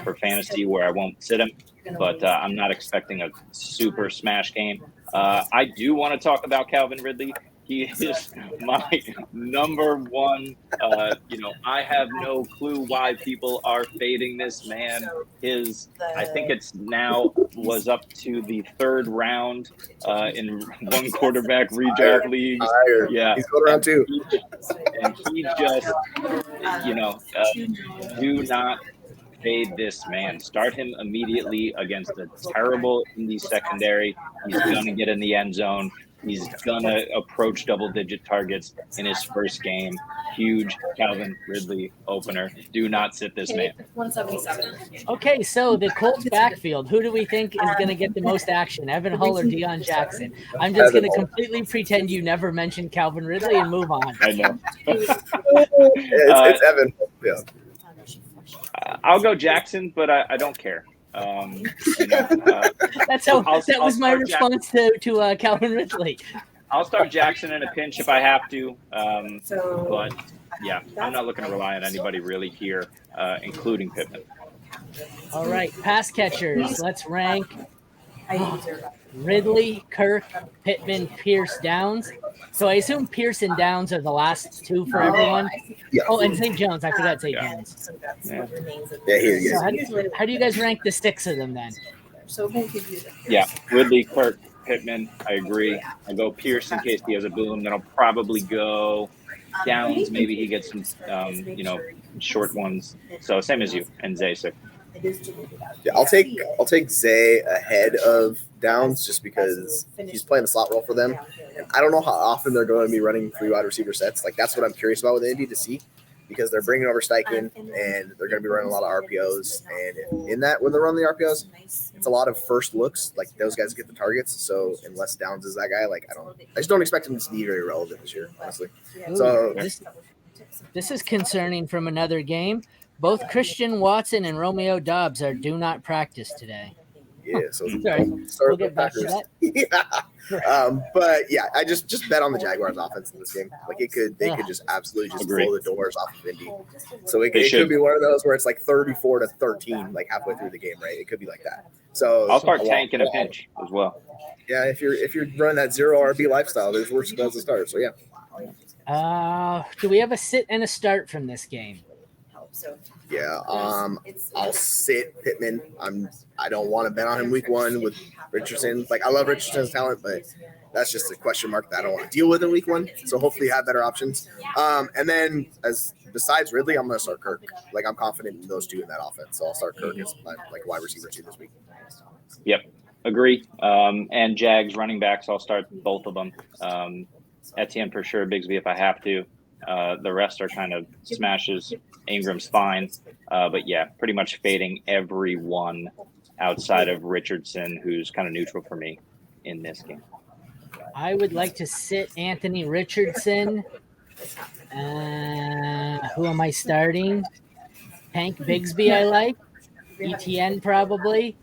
B: for fantasy where I won't sit him, but I'm not expecting a super smash game. I do want to talk about Calvin Ridley. He is my number one. I have no clue why people are fading this man. I think it's now was up to the third round in one quarterback redraft leagues. Yeah,
C: he's going around too.
B: And he just, do not fade this man. Start him immediately against a terrible Indy secondary. He's going to get in the end zone. He's going to approach double-digit targets in his first game. Huge Calvin Ridley opener. Do not sit this man.
D: 177.
A: Okay, so the Colts backfield, who do we think is going to get the most action, Evan Hull or Deion Jackson? I'm just going to completely pretend you never mentioned Calvin Ridley and move on.
B: I know.
C: It's Evan. Yeah.
B: I'll go Jackson, but I don't care.
A: That was my response to Calvin Ridley.
B: I'll start Jackson in a pinch if I have to. But yeah, I'm not looking to rely on anybody really here, including Pittman.
A: All right, pass catchers. Let's rank Ridley, Kirk, Pittman, Pierce, Downs. So I assume Pierce and Downs are the last two for everyone.
C: Yeah.
A: Oh, and St. Jones. I forgot St. Jones.
C: Yeah, he is.
A: So how do you guys rank the six of them then?
B: Yeah, Ridley, Kirk, Pittman. I agree. I'll go Pierce in case he has a boom. Then I'll probably go Downs. Maybe he gets some, short ones. So same as you and Zay.
C: Yeah, I'll take Zay ahead of Downs just because he's playing the slot role for them. And I don't know how often they're going to be running 3 wide receiver sets. Like that's what I'm curious about with Indy to see, because they're bringing over Steichen and they're going to be running a lot of RPOs. And in that, when they're running the RPOs, it's a lot of first looks. Like those guys get the targets. So unless Downs is that guy, I just don't expect him to be very relevant this year, honestly. So
A: this is concerning from another game. Both Christian Watson and Romeo Doubs do not practice today.
C: Yeah, so
A: we'll get back to that.
C: Yeah. But yeah, I just bet on the Jaguars offense in this game. Like they could just absolutely just blow the doors off of Indy. So it could be one of those where it's like 34-13, like halfway through the game, right? It could be like that. So
B: I'll start Tank in a pinch as well.
C: Yeah, if you're running that 0 RB lifestyle, there's worse spells to start. So yeah.
A: Do we have a sit and a start from this game?
C: Yeah, I'll sit Pittman. I don't want to bet on him week 1 with Richardson. Like I love Richardson's talent, but that's just a question mark that I don't want to deal with in week 1. So hopefully you have better options. And then besides Ridley, I'm going to start Kirk. Like I'm confident in those two in that offense. So I'll start Kirk as my wide receiver 2 this week.
B: Yep, agree. And Jags running backs, I'll start both of them. Etienne for sure, Bigsby if I have to. The rest are kind of smashes. Ingram's fine. But yeah, pretty much fading everyone outside of Richardson, who's kind of neutral for me in this game.
A: I would like to sit Anthony Richardson. Who am I starting? Tank Bigsby I like. Etienne probably.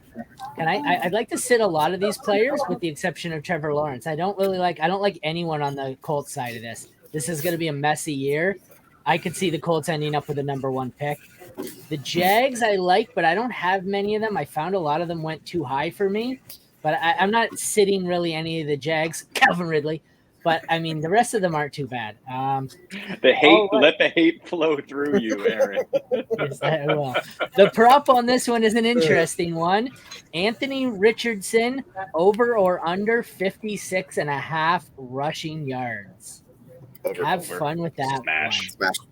A: I'd like to sit a lot of these players with the exception of Trevor Lawrence. I don't like anyone on the Colts side of this. This is going to be a messy year. I could see the Colts ending up with a number 1 pick. The Jags I like, but I don't have many of them. I found a lot of them went too high for me, but I'm not sitting really any of the Jags. Calvin Ridley, but I mean the rest of them aren't too bad.
B: The hate, let the hate flow through you, Aaron.
A: Yes, I will. The prop on this one is an interesting one. Anthony Richardson over or under 56.5 rushing yards. Have fun with that.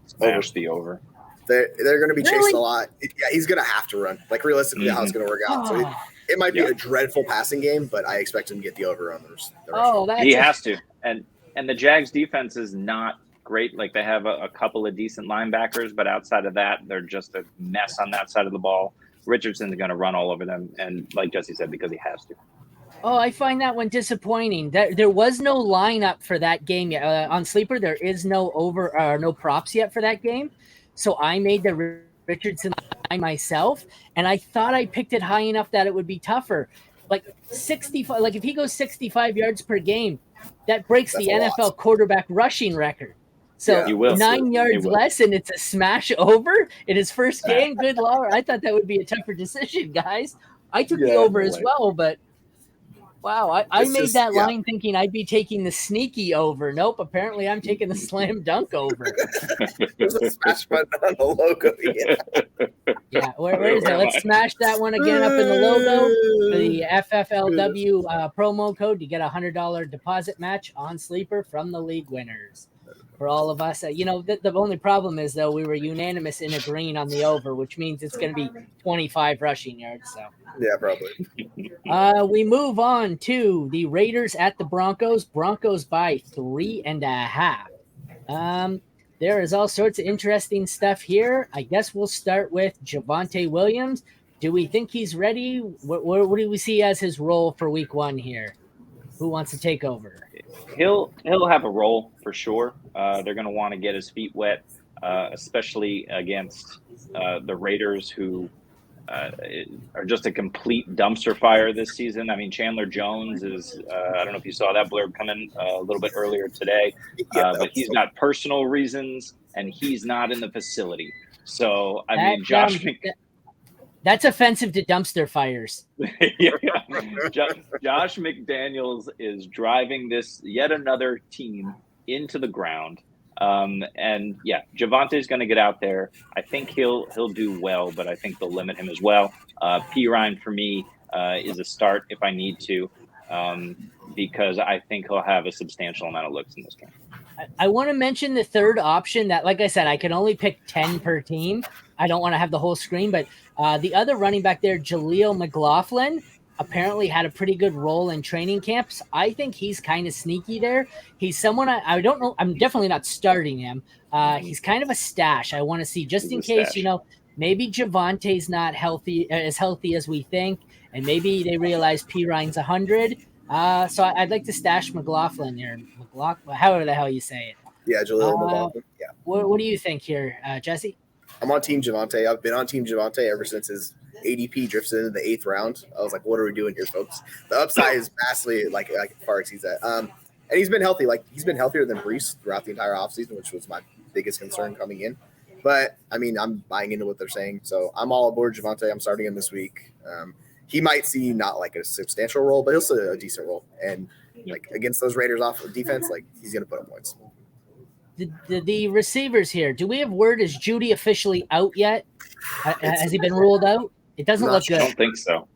B: Smash the over.
C: They're going to be chasing a lot. Yeah, he's going to have to run. Like realistically, how it's going to work out. So it might be a dreadful passing game, but I expect him to get the over on the
B: he has to. And the Jags defense is not great. Like they have a couple of decent linebackers, but outside of that, they're just a mess on that side of the ball. Richardson's going to run all over them, and like Jesse said, because he has to.
A: Oh, I find that one disappointing. There was no lineup for that game yet. On Sleeper, there is no props yet for that game. So I made the Richardson line myself, and I thought I picked it high enough that it would be tougher. Like 65, like if he goes 65 yards per game, that breaks the NFL quarterback rushing record. So 9 yards less, and it's a smash over in his first game. Good Lord, I thought that would be a tougher decision, guys. I took the over as well, but wow, I made that line thinking I'd be taking the sneaky over. Nope, apparently I'm taking the slam dunk over.
C: There's a smash button on the logo.
A: Yeah, where is it? Let's smash that one again up in the logo. The FFLW promo code to get a $100 deposit match on Sleeper from the league winners. For all of us, the only problem is, though, we were unanimous in agreeing on the over, which means it's going to be 25 rushing yards. So
C: yeah, probably.
A: We move on to the Raiders at the Broncos. Broncos by 3.5. There is all sorts of interesting stuff here. I guess we'll start with Javonte Williams. Do we think he's ready? What do we see as his role for week 1 here? Who wants to take over?
B: He'll have a role for sure. They're going to want to get his feet wet, especially against the Raiders, who are just a complete dumpster fire this season. I mean, Chandler Jones is I don't know if you saw that blurb come in a little bit earlier today, but he's got personal reasons and he's not in the facility. So, I mean, Josh
A: that's offensive to dumpster fires.
B: Josh McDaniels is driving this yet another team into the ground. And yeah, Javonte's going to get out there. I think he'll do well, but I think they'll limit him as well. P. Ryan for me is a start if I need to, because I think he'll have a substantial amount of looks in this game.
A: I want to mention the third option that, like I said, I can only pick 10 per team. I don't want to have the whole screen, but the other running back there, Jaleel McLaughlin, apparently had a pretty good role in training camps. I think he's kind of sneaky there. He's someone I don't know. I'm definitely not starting him. He's kind of a stash. I want to see just in case, maybe Javonte's not as healthy as we think, and maybe they realize P. Ryan's 100. So I'd like to stash McLaughlin here. However the hell you say it.
C: Yeah, Jaleel McLaughlin. Yeah.
A: What do you think here, Jesse?
C: I'm on Team Javonte. I've been on Team Javonte ever since his ADP drifts into the 8th round. I was like, what are we doing here, folks? The upside is vastly like far exceeds that. And he's been healthy. Like, he's been healthier than Brees throughout the entire offseason, which was my biggest concern coming in. But, I mean, I'm buying into what they're saying. So I'm all aboard Javonte. I'm starting him this week. He might see not like a substantial role, but he'll see a decent role. And, like, against those Raiders off of defense, like, he's going to put up points.
A: The receivers here, do we have word? Is Judy officially out yet? Has he been ruled out? It doesn't look good.
B: I don't think so.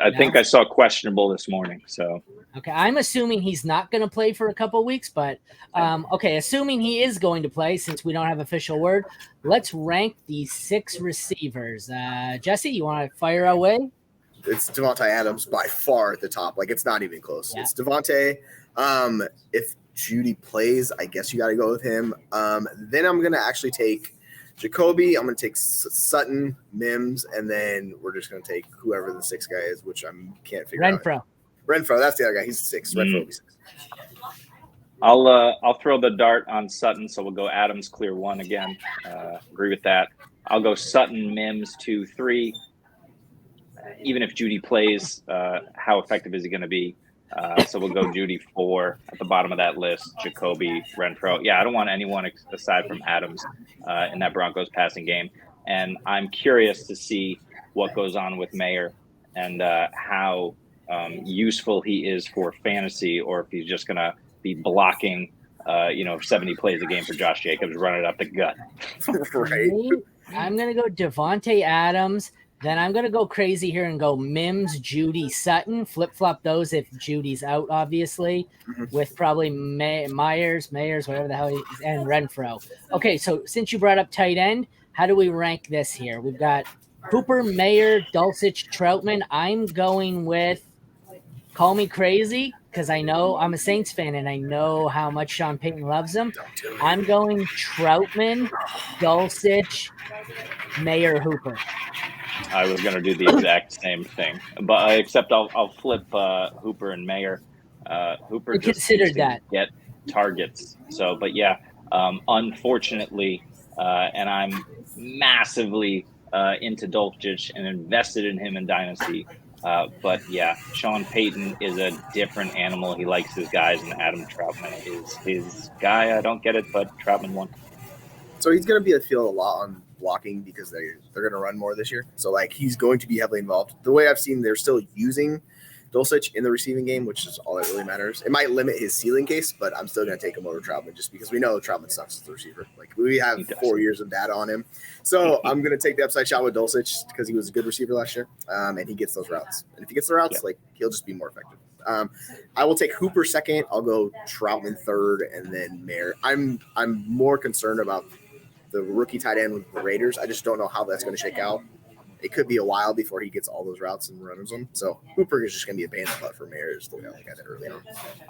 B: I think I saw questionable this morning. So
A: okay, I'm assuming he's not going to play for a couple of weeks, but okay, assuming he is going to play, since we don't have official word, let's rank these 6 receivers. Jesse, you want to fire away?
C: It's Devontae Adams by far at the top. Like, it's not even close. Yeah. It's Devontae. If Judy plays, I guess you got to go with him. Then I'm going to actually take Jacoby. I'm going to take Sutton, Mims, and then we're just going to take whoever the 6th guy is, which I can't figure out. Renfro, that's the other guy. He's 6. Renfro will be 6.
B: I'll throw the dart on Sutton, so we'll go Adams clear 1 again. Agree with that. I'll go Sutton, Mims 2, 3. Even if Judy plays, how effective is he going to be? So we'll go Judy 4 at the bottom of that list. Jacoby, Renfro. Yeah, I don't want anyone aside from Adams in that Broncos passing game. And I'm curious to see what goes on with Moeller and how useful he is for fantasy, or if he's just going to be blocking, 70 plays a game for Josh Jacobs, running up the gut.
C: Right.
A: I'm going to go Devontae Adams. Then I'm going to go crazy here and go Mims, Judy, Sutton. Flip-flop those if Judy's out, obviously, with probably Myers, whatever the hell, and Renfro. Okay, so since you brought up tight end, how do we rank this here? We've got Cooper, Mayer, Dulcich, Troutman. I'm going with, call me crazy, because I know I'm a Saints fan and I know how much Sean Payton loves him. I'm going Troutman, Dulcich, Mayer, Hooper.
B: I was going to do the exact same thing, but except I'll flip Hooper and Mayer. Hooper just
A: considered
B: needs to get targets. So, but yeah, unfortunately, and I'm massively into Dulcich and invested in him in Dynasty. But yeah, Sean Payton is a different animal. He likes his guys, and Adam Troutman is his guy. I don't get it, but Troutman won.
C: So he's going to be a field a lot on blocking because they're going to run more this year. So like he's going to be heavily involved. The way I've seen, they're still using Dulcich in the receiving game, which is all that really matters. It might limit his ceiling case, but I'm still going to take him over Troutman just because we know Troutman sucks as the receiver. Like we have 4 years of data on him. So I'm going to take the upside shot with Dulcich because he was a good receiver last year, and he gets those routes. And if he gets the routes, like he'll just be more effective. I will take Hooper second. I'll go Troutman third, and then Mayer. I'm more concerned about the rookie tight end with the Raiders. I just don't know how that's going to shake out. It could be a while before he gets all those routes and runs them. So Hooper is just going to be a pain in the butt for Mayer, is the way I look at it early on.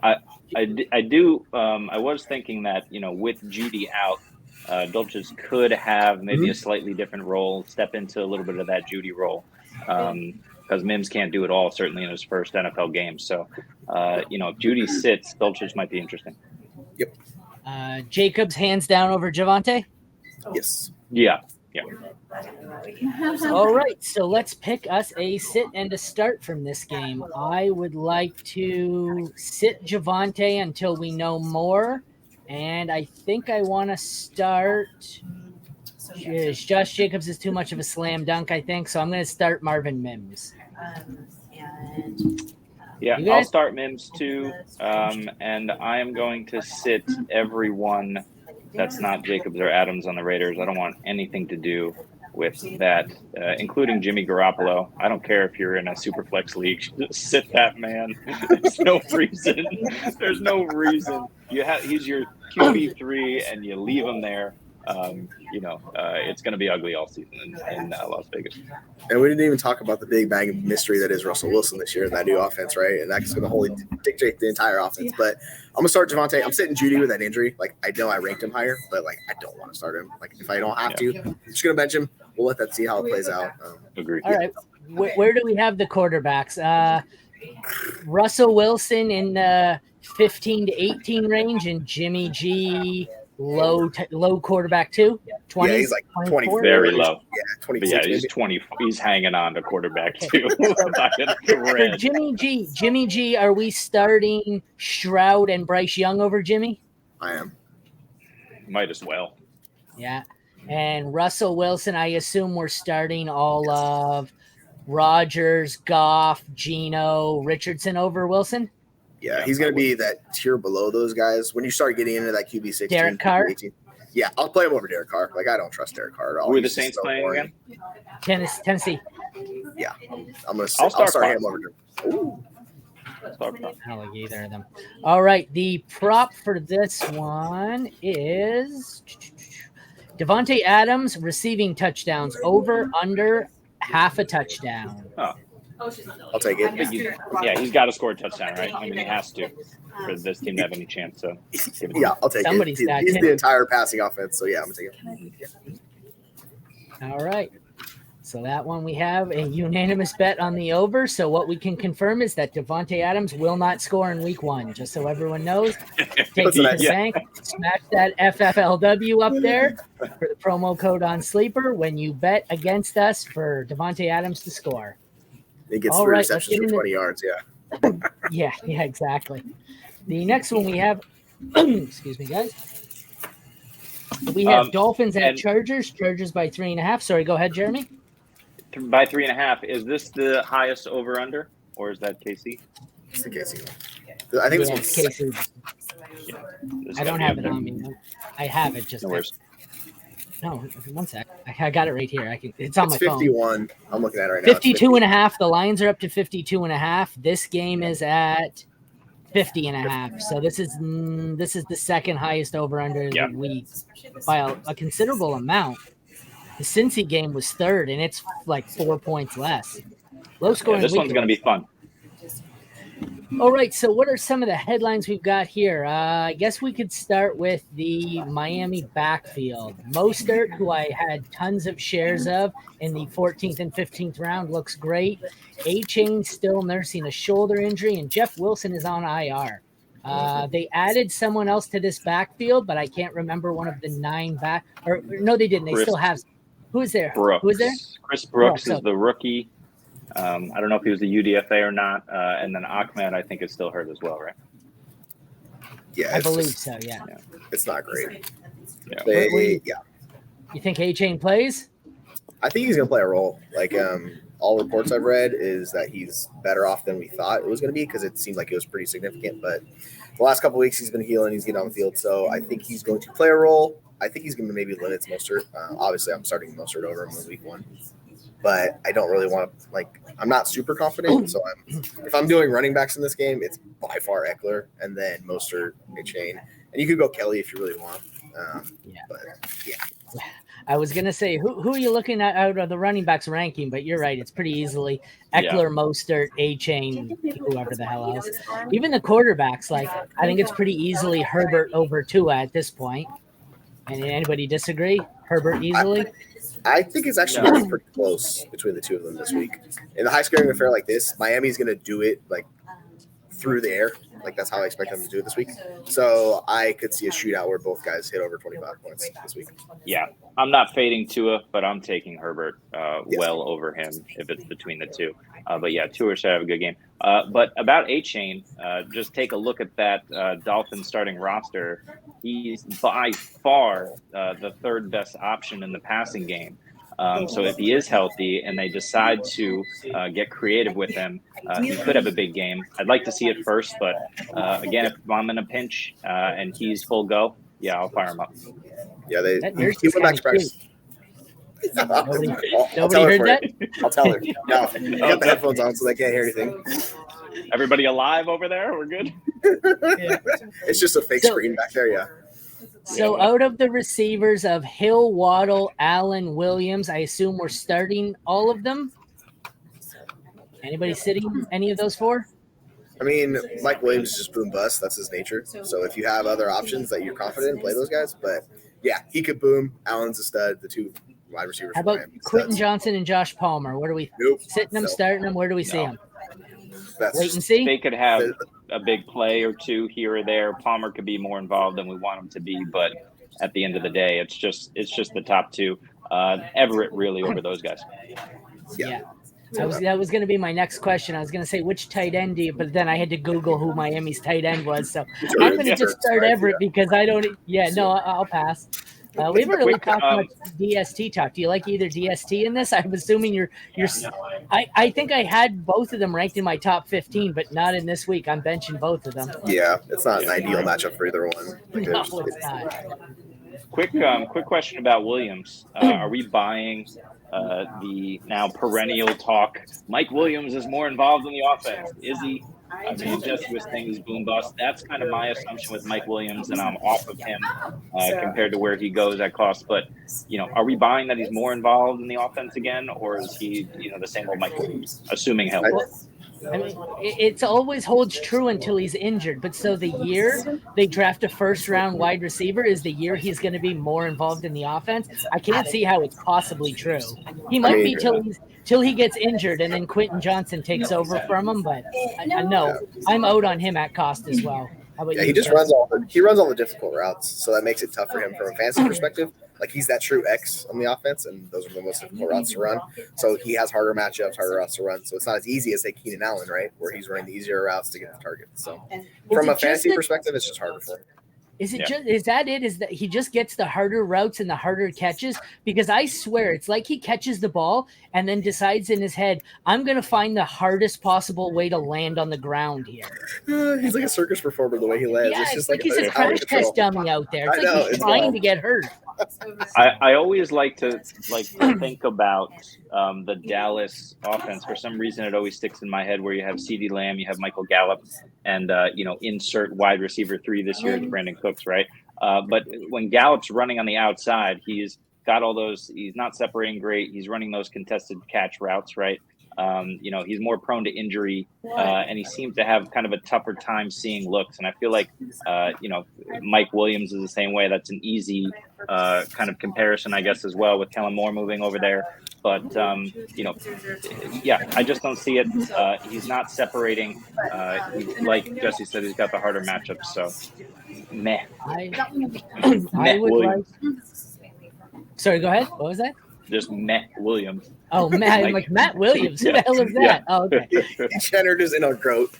B: I was thinking that, with Judy out, Dulcich could have maybe a slightly different role, step into a little bit of that Judy role. Because Mims can't do it all, certainly in his first NFL game. So, if Judy sits, Dulcich might be interesting.
C: Yep.
A: Jacobs hands down over Javonte?
C: Yes.
B: Yeah.
A: All right, so let's pick us a sit and a start from this game. I would like to sit Javonte until we know more, and I think I want to start. Josh Jacobs is too much of a slam dunk, I think, so I'm going to start Marvin Mims.
B: Yeah, I'll start Mims too, and I am going to sit everyone that's not Jacobs or Adams on the Raiders. I don't want anything to do with that, including Jimmy Garoppolo. I don't care if you're in a super flex league. Just sit that man. There's no reason. There's no reason. He's your QB3, and you leave him there. It's going to be ugly all season in Las Vegas.
C: And we didn't even talk about the big bag of mystery that is Russell Wilson this year in that new offense, right? And that's going to wholly dictate the entire offense. But I'm going to start Javonte. I'm sitting Judy with that injury. Like, I know I ranked him higher, but, like, I don't want to start him. Like, if I don't have to, I'm just going to bench him. We'll let that see how it plays out.
B: Agreed.
A: All right. Where do we have the quarterbacks? Russell Wilson in the 15 to 18 range, and Jimmy G low quarterback too. 20.
C: Yeah, he's like 24.
B: Very low.
C: Yeah, 26.
B: Yeah, he's 20. He's hanging on to quarterback too.
A: For Jimmy G, are we starting Stroud and Bryce Young over Jimmy?
C: I am.
B: Might as well.
A: Yeah. And Russell Wilson, I assume we're starting all of Rodgers, Goff, Geno, Richardson over Wilson.
C: Yeah, he's going to be that tier below those guys. When you start getting into that QB 16,
A: Derek Carr?
C: 18, yeah, I'll play him over Derek Carr. Like, I don't trust Derek Carr at all.
B: Who are the Saints playing again?
A: Tennessee.
C: Yeah, I'll start him over Derek. Ooh.
A: I don't like either of them. All right, the prop for this one is Devontae Adams receiving touchdowns over under half a touchdown.
B: Oh.
C: I'll take it.
B: He's got to score a touchdown, right? I mean, he has to for this team to have any chance. So,
C: yeah, I'll take it. He's the entire passing offense, so yeah, I'm going to take it.
A: All right. So that one we have a unanimous bet on the over. So what we can confirm is that Devontae Adams will not score in week 1, just so everyone knows. Take it to the bank, smash that FFLW up there for the promo code on Sleeper when you bet against us for Devontae Adams to score.
C: He gets 3 receptions for 20 yards,
A: yeah, exactly. The next one we have, excuse me, guys. We have Dolphins at Chargers by 3.5. Sorry, go ahead, Jeremy.
B: By 3.5. Is this the highest over under, or is that KC?
C: It's the KC one. I think it's
A: KC. Yeah, I don't have it on me. I have it just. No, 1 sec. I got it right here. It's on my
C: 51.
A: phone.
C: I'm looking at it right now.
A: 52.5. The Lions are up to 52.5. This game is at 50.5. So this is the second highest over under of the week by a considerable amount. The Cincy game was third, and it's like 4 points less. Low scoring.
B: This one's going to be fun.
A: All right, so what are some of the headlines we've got here? I guess we could start with the Miami backfield. Mostert, who I had tons of shares of in the 14th and 15th round, looks great. A-Chain still nursing a shoulder injury, and Jeff Wilson is on IR. They added someone else to this backfield, but I can't remember one of the 9 back. Or no, they didn't. They still have. Who is there?
B: Brooks.
A: Who is there?
B: Chris Brooks is the rookie. I don't know if he was a UDFA or not. And then Ahmed, I think, is still hurt as well, right?
C: Yeah,
A: I believe so. Yeah.
C: It's not great.
B: Yeah.
A: You think A-Chain plays?
C: I think he's going to play a role. Like, all reports I've read is that he's better off than we thought it was going to be because it seemed like it was pretty significant. But the last couple of weeks, he's been healing. He's getting on the field. So I think he's going to play a role. I think he's going to maybe limit Mostert. Obviously, I'm starting Mostert over him in week 1. But I don't really want to, I'm not super confident. So if I'm doing running backs in this game, it's by far Eckler and then Mostert, A-Chain. And you could go Kelly if you really want. But yeah.
A: I was going to say, who are you looking at out of the running backs ranking? But you're right. It's pretty easily Eckler, Mostert, A-Chain, whoever the hell else. Even the quarterbacks, I think it's pretty easily Herbert over Tua at this point. And anybody disagree? Herbert easily?
C: I think it's actually going to be pretty close between the two of them this week. In the high-scoring affair like this, Miami's going to do it through the air. That's how I expect them to do it this week. So I could see a shootout where both guys hit over 25 points this week.
B: Yeah, I'm not fading Tua, but I'm taking Herbert well over him if it's between the two. But yeah, Tua should have a good game. But about A-Chain, just take a look at that Dolphins starting roster. He's by far the third best option in the passing game. So if he is healthy and they decide to get creative with him, he could have a big game. I'd like to see it first, but again, if I'm in a pinch and he's full go, I'll fire him up.
C: Yeah, he went back price.
A: Nobody
C: heard that? I'll tell her. No, you got the headphones on, so they can't hear anything.
B: Everybody alive over there? We're good?
C: It's just a fake screen back there, yeah.
A: So out of the receivers of Hill, Waddle, Allen, Williams, I assume we're starting all of them? Anybody sitting any of those 4?
C: I mean, Mike Williams is just boom bust. That's his nature. So if you have other options that you're confident in, play those guys. But, yeah, he could boom. Allen's a stud, the 2 wide receivers.
A: How about Quentin Johnson and Josh Palmer? Where do we sitting them, starting them? Where do we see them? Wait and see?
B: They could have a big play or 2 here or there. Palmer could be more involved than we want him to be, but at the end of the day, it's just the top 2. Everett really over those guys.
A: Yeah. That was going to be my next question. I was going to say which tight end do you, but then I had to Google who Miami's tight end was. So I'm going to just start Everett because I don't. Yeah, no, I'll pass. We haven't really talked much DST talk. Do you like either DST in this? I'm assuming you're. I think I had both of them ranked in my top 15, but not in this week. I'm benching both of them.
C: Yeah, it's not an ideal matchup for either one.
A: No, it's not.
B: Quick question about Williams. Are we buying the now perennial talk? Mike Williams is more involved in the offense. Is he? I mean, just his thing is boom bust. That's kind of my assumption with Mike Williams, and I'm off of him compared to where he goes at cost. But, are we buying that he's more involved in the offense again, or is he, the same old Mike Williams, assuming health?
A: I mean, it always holds true until he's injured. But so the year they draft a first-round wide receiver is the year he's going to be more involved in the offense. I can't see how it's possibly true. He might be till he gets injured and then Quentin Johnson takes over from him. But no, I'm out on him at cost as well. How about you?
C: He just runs all the difficult routes, so that makes it tough for him from a fantasy perspective. He's that true X on the offense, and those are the most difficult routes to run. So he has harder matchups, harder routes to run. So it's not as easy as, say, Keenan Allen, right, where he's running the easier routes to get the target. So from a fantasy perspective, it's just harder for him.
A: Is that he just gets the harder routes and the harder catches? Because I swear it's like he catches the ball and then decides in his head, I'm going to find the hardest possible way to land on the ground here.
C: He's like a circus performer the way he lands.
A: Yeah,
C: it's just
A: like he's a crash test dummy out there. It's he's trying to get hurt.
B: I always like to think about the Dallas offense. For some reason, it always sticks in my head where you have CeeDee Lamb, you have Michael Gallup, and insert wide receiver 3 this year is Brandon Cooks, right? But when Gallup's running on the outside, he's got all those. He's not separating great. He's running those contested catch routes, right? He's more prone to injury, and he seems to have kind of a tougher time seeing looks. And I feel like, Mike Williams is the same way. That's an easy kind of comparison, I guess, as well, with Kellen Moore moving over there. But, I just don't see it. He's not separating. Like Jesse said, he's got the harder matchups. So, meh.
A: I would like. Sorry, go ahead. What was that?
B: Just Matt Williams.
A: Oh, Matt, I'm like Matt Williams. Who the hell is that?
B: Yeah.
A: Oh, okay.
C: Jenner is in our throat.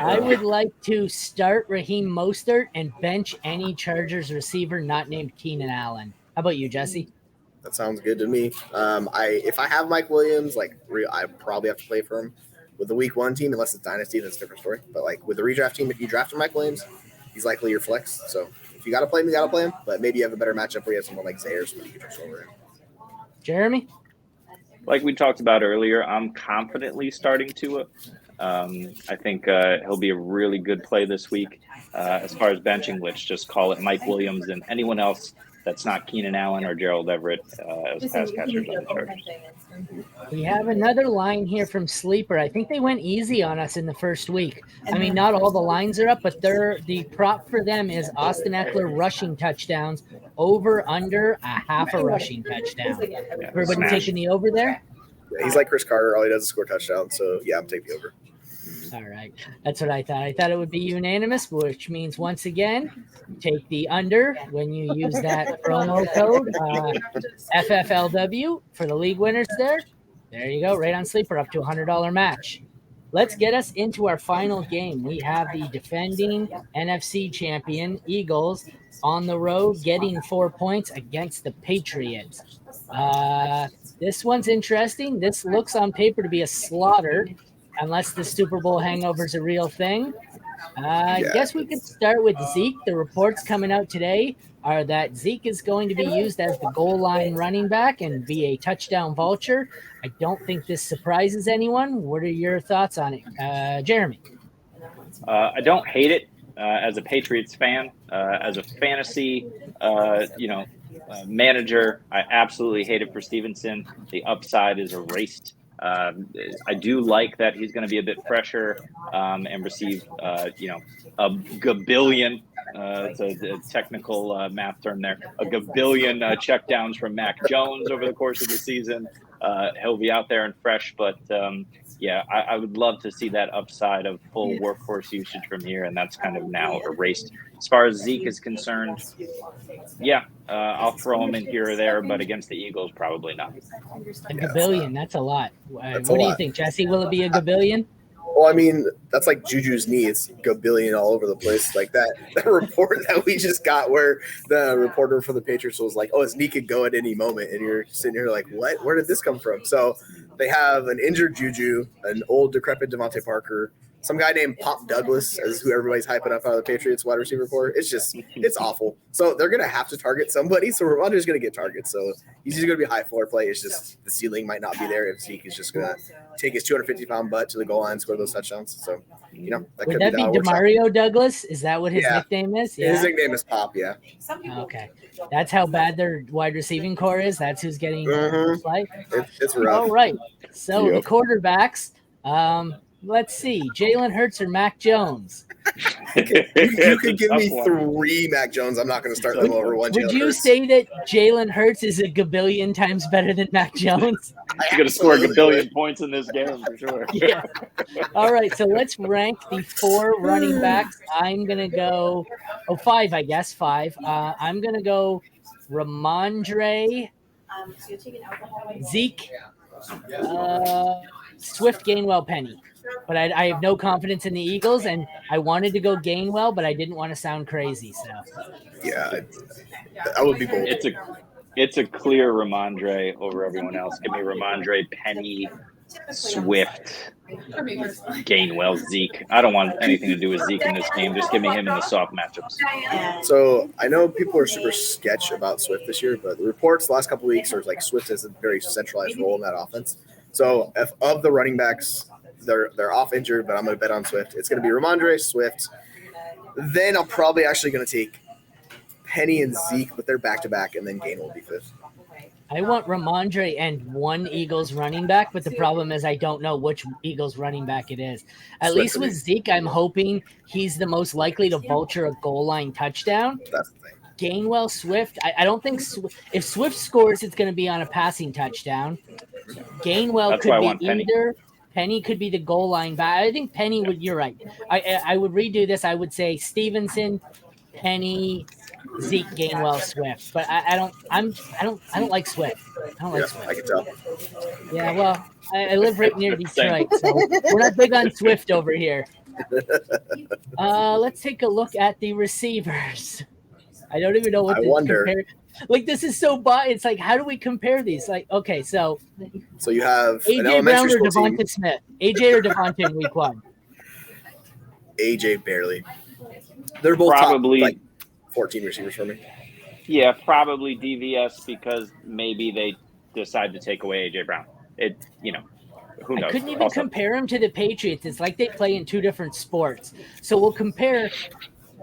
A: I would like to start Raheem Mostert and bench any Chargers receiver not named Keenan Allen. How about you, Jesse?
C: That sounds good to me. If I have Mike Williams, I probably have to play for him. With the Week 1 team, unless it's Dynasty, that's a different story. But with the redraft team, if you drafted Mike Williams, he's likely your flex. So if you got to play him, you got to play him. But maybe you have a better matchup where you have someone like Zay or somebody you can trust over him.
A: Jeremy?
B: Like we talked about earlier, I'm confidently starting Tua. I think he'll be a really good play this week. As far as benching, let's just call it Mike Williams and anyone else that's not Keenan Allen or Gerald Everett as pass catchers on the Chargers.
A: We have another line here from Sleeper. I think they went easy on us in the first week. I mean, not all the lines are up, but the prop for them is Austin Eckler rushing touchdowns over under a half a rushing touchdown. Everybody taking the over there?
C: Yeah, he's like Chris Carter. All he does is score touchdowns. So, yeah, I'm taking the over.
A: All right. That's what I thought. I thought it would be unanimous, which means once again, take the under when you use that promo code FFLW for the league winners there. There you go. Right on Sleeper, up to $100 match. Let's get us into our final game. We have the defending NFC champion Eagles on the road getting 4 points against the Patriots. This one's interesting. This looks on paper to be a slaughter. Unless the Super Bowl hangover is a real thing. I guess we could start with Zeke. The reports coming out today are that Zeke is going to be used as the goal line running back and be a touchdown vulture. I don't think this surprises anyone. What are your thoughts on it? Jeremy?
B: I don't hate it as a Patriots fan. As a fantasy, manager, I absolutely hate it for Stevenson. The upside is erased. I do like that he's going to be a bit fresher and receive, a gabillion. It's a technical math term there. A gabillion checkdowns from Mac Jones over the course of the season. He'll be out there and fresh, but I would love to see that upside of full workhorse usage from here, and that's kind of now erased. As far as Zeke is concerned, I'll throw him in here or there, but against the Eagles, probably not.
A: A gabillion, that's a lot. What do you think, Jesse? Will it be a gabillion?
C: Well, I mean, that's like Juju's knee. It's gabillion all over the place. Like that report that we just got where the reporter for the Patriots was like, his knee could go at any moment. And you're sitting here like, what? Where did this come from? So they have an injured Juju, an old decrepit Devontae Parker, some guy named Pop Douglas is who everybody's hyping up out of the Patriots wide receiver core. It's awful. So they're going to have to target somebody. So Ramondre's going to get targets. So he's just going to be a high floor play. It's just the ceiling might not be there if Zeke is just going to take his 250-pound butt to the goal line and score those touchdowns. So, that
A: would that be Demario Douglas? Is that what his nickname is?
C: Yeah. His nickname is Pop, yeah.
A: Okay. That's how bad their wide receiving core is? That's who's getting play?
C: It's rough.
A: All right. So the quarterbacks, let's see, Jalen Hurts or Mac Jones?
C: You could give me 3 Mac Jones. I'm not going to start them over one.
A: Would you say that Jalen Hurts is a gabillion times better than Mac Jones?
B: He's going to score a gabillion points in this game for sure.
A: Yeah. All right, so let's rank the 4 running backs. I'm going to go 5, I guess, 5. I'm going to go Ramondre, Zeke, Swift, Gainwell, Penny. But I have no confidence in the Eagles, and I wanted to go Gainwell, but I didn't want to sound crazy. So
C: yeah, that would be bold.
B: It's a clear Ramondre over everyone else. Give me Ramondre, Penny, Swift, Gainwell, Zeke. I don't want anything to do with Zeke in this game. Just give me him in the soft matchups.
C: So I know people are super sketch about Swift this year, but the reports the last couple of weeks are like Swift has a very centralized role in that offense. So if of the running backs, they're off injured, but I'm going to bet on Swift. It's going to be Ramondre, Swift. Then I'm probably actually going to take Penny and Zeke, but they're back-to-back, and then Gainwell will be 5th.
A: I want Ramondre and one Eagles running back, but the problem is I don't know which Eagles running back it is. At least with Zeke, I'm hoping he's the most likely to vulture a goal line touchdown.
C: That's the thing.
A: Gainwell, Swift, I don't think if Swift scores, it's going to be on a passing touchdown. Gainwell could be either. Penny could be the goal line back. I think Penny would. You're right. I would redo this. I would say Stevenson, Penny, Zeke, Gainwell, Swift. But I don't like Swift. I don't like Swift.
C: I can tell.
A: Yeah, well, I live right near Detroit, so we're not big on Swift over here. Let's take a look at the receivers. I don't even know what to compare. Like, this is so it's like, how do we compare these? Like, okay, so
C: you have
A: AJ Brown or Devonta Smith? AJ or Devonta in week 1?
C: AJ barely. They're both
B: probably
C: top, like 14 receivers for me.
B: Yeah, probably DVS because maybe they decide to take away AJ Brown. Who knows?
A: I couldn't even compare him to the Patriots. It's like they play in two different sports. So we'll compare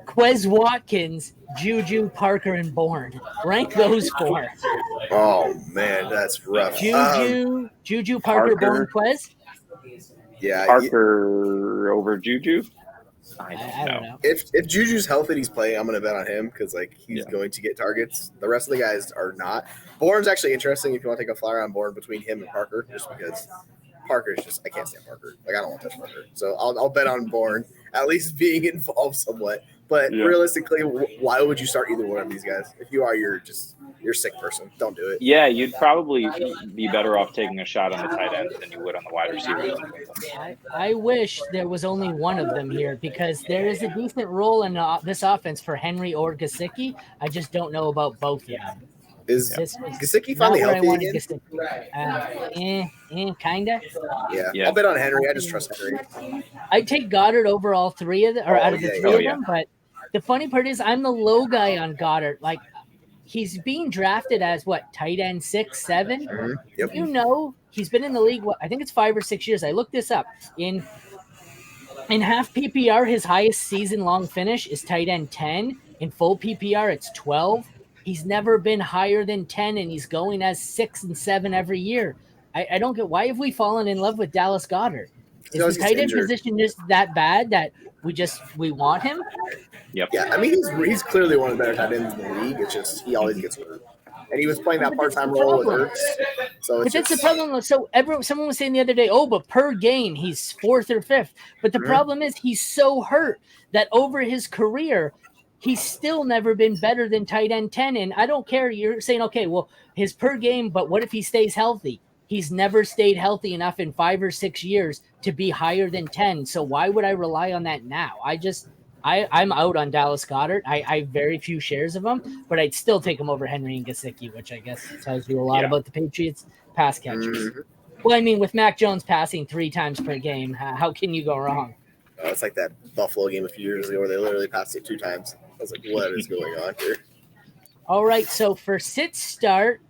A: Quez Watkins, Juju, Parker, and Bourne. Rank those 4.
C: Oh man, that's rough.
A: Juju, Parker, Bourne, Quez.
C: Yeah,
B: Parker over Juju. I don't know.
C: If Juju's healthy, he's playing. I'm gonna bet on him because he's going to get targets. The rest of the guys are not. Bourne's actually interesting if you want to take a flyer on Bourne between him and Parker, just because Parker's just I can't stand Parker. I don't want to touch Parker, so I'll bet on Bourne at least being involved somewhat. But realistically, why would you start either one of these guys? If you are, you're a sick person. Don't do it.
B: Yeah, you'd probably be better off taking a shot on the tight end than you would on the wide receiver.
A: I wish there was only one of them here because there is a decent role in this offense for Henry or Gesicki. I just don't know about both of them.
C: Is Gesicki finally healthy again?
A: Kinda.
C: Yeah, I'll bet on Henry. I just trust Henry.
A: I'd take Goddard over all three of them, or out of the three of them. But the funny part is, I'm the low guy on Goddard. Like, he's being drafted as tight end 6, 7.
C: Mm-hmm. Yep.
A: You know, he's been in the league. I think it's 5 or 6 years. I looked this up. In half PPR, his highest season-long finish is tight end 10. In full PPR, it's 12. He's never been higher than 10, and he's going as 6 and 7 every year. I don't get why have we fallen in love with Dallas Goedert? Is the tight end position just that bad that we want him?
B: Yep.
C: Yeah, I mean he's clearly one of the better tight ends in the league. It's just he always gets hurt, and he was playing that part-time role with Ertz. So that's
A: the problem. So someone was saying the other day, but per game he's 4th or 5th. But the problem is he's so hurt that over his career he's still never been better than tight end 10. And I don't care. You're saying, okay, well, his per game, but what if he stays healthy? He's never stayed healthy enough in 5 or 6 years to be higher than 10. So why would I rely on that now? I'm out on Dallas Goedert. I have very few shares of him, but I'd still take him over Henry and Gesicki, which I guess tells you a lot about the Patriots pass catchers. Mm-hmm. Well, I mean, with Mac Jones passing 3 times per game, how can you go wrong?
C: It's like that Buffalo game a few years ago where they literally passed it 2 times. I was like, what is going on here?
A: All right, so for sit start,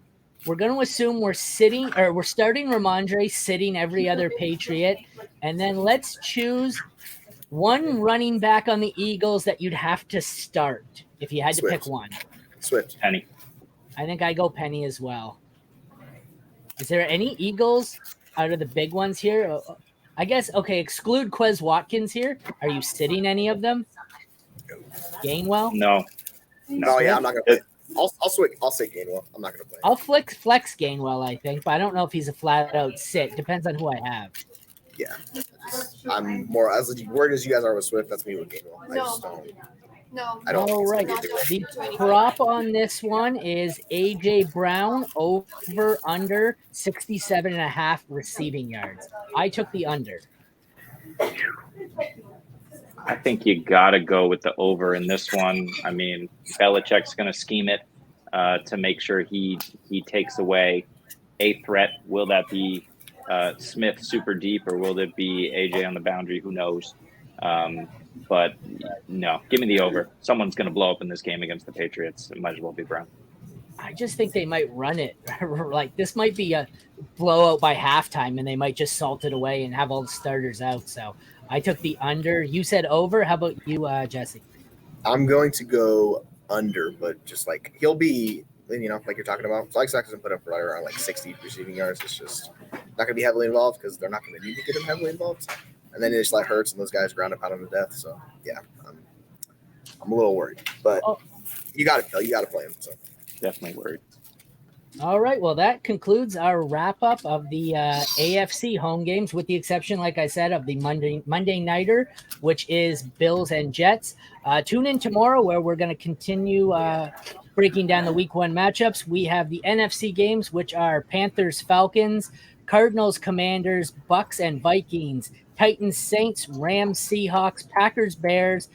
A: we're going to assume we're starting Ramondre, sitting every other Patriot, and then let's choose one running back on the Eagles that you'd have to start if you had to pick one.
C: Swift.
B: Penny.
A: I think I go Penny as well. Is there any Eagles out of the big ones here? I guess, okay, exclude Quez Watkins here. Are you sitting any of them? Gainwell?
B: No.
C: Yeah, I'm not going to play. I'll say Gainwell. I'm not going to play.
A: I'll flex Gainwell, I think, but I don't know if he's a flat-out sit. Depends on who I have.
C: Yeah. I'm more as worried as you guys are with Swift. That's me with Gainwell. I just don't.
D: No.
C: I don't.
A: All right. The prop on this one is A.J. Brown over under 67.5 receiving yards. I took the under.
B: I think you got to go with the over in this one. I mean, Belichick's going to scheme it to make sure he takes away a threat. Will that be Smith super deep, or will it be AJ on the boundary? Who knows? But no, give me the over. Someone's going to blow up in this game against the Patriots. It might as well be Brown.
A: I just think they might run it. Like, this might be a blowout by halftime, and they might just salt it away and have all the starters out. So I took the under. You said over. How about you, Jesse?
C: I'm going to go under, but just like he'll be like you're talking about, Flagstaff doesn't put up right around like 60 receiving yards. It's just not going to be heavily involved because they're not going to need to get him heavily involved. And then it just like hurts and those guys ground and pound him to death. So yeah, I'm a little worried, but you got to play him. So
B: definitely worried.
A: All right. Well, that concludes our wrap up of the AFC home games, with the exception, like I said, of the Monday nighter, which is Bills and Jets. Tune in tomorrow where we're going to continue breaking down the week 1 matchups. We have the NFC games, which are Panthers, Falcons, Cardinals, Commanders, Bucks and Vikings, Titans, Saints, Rams, Seahawks, Packers, Bears,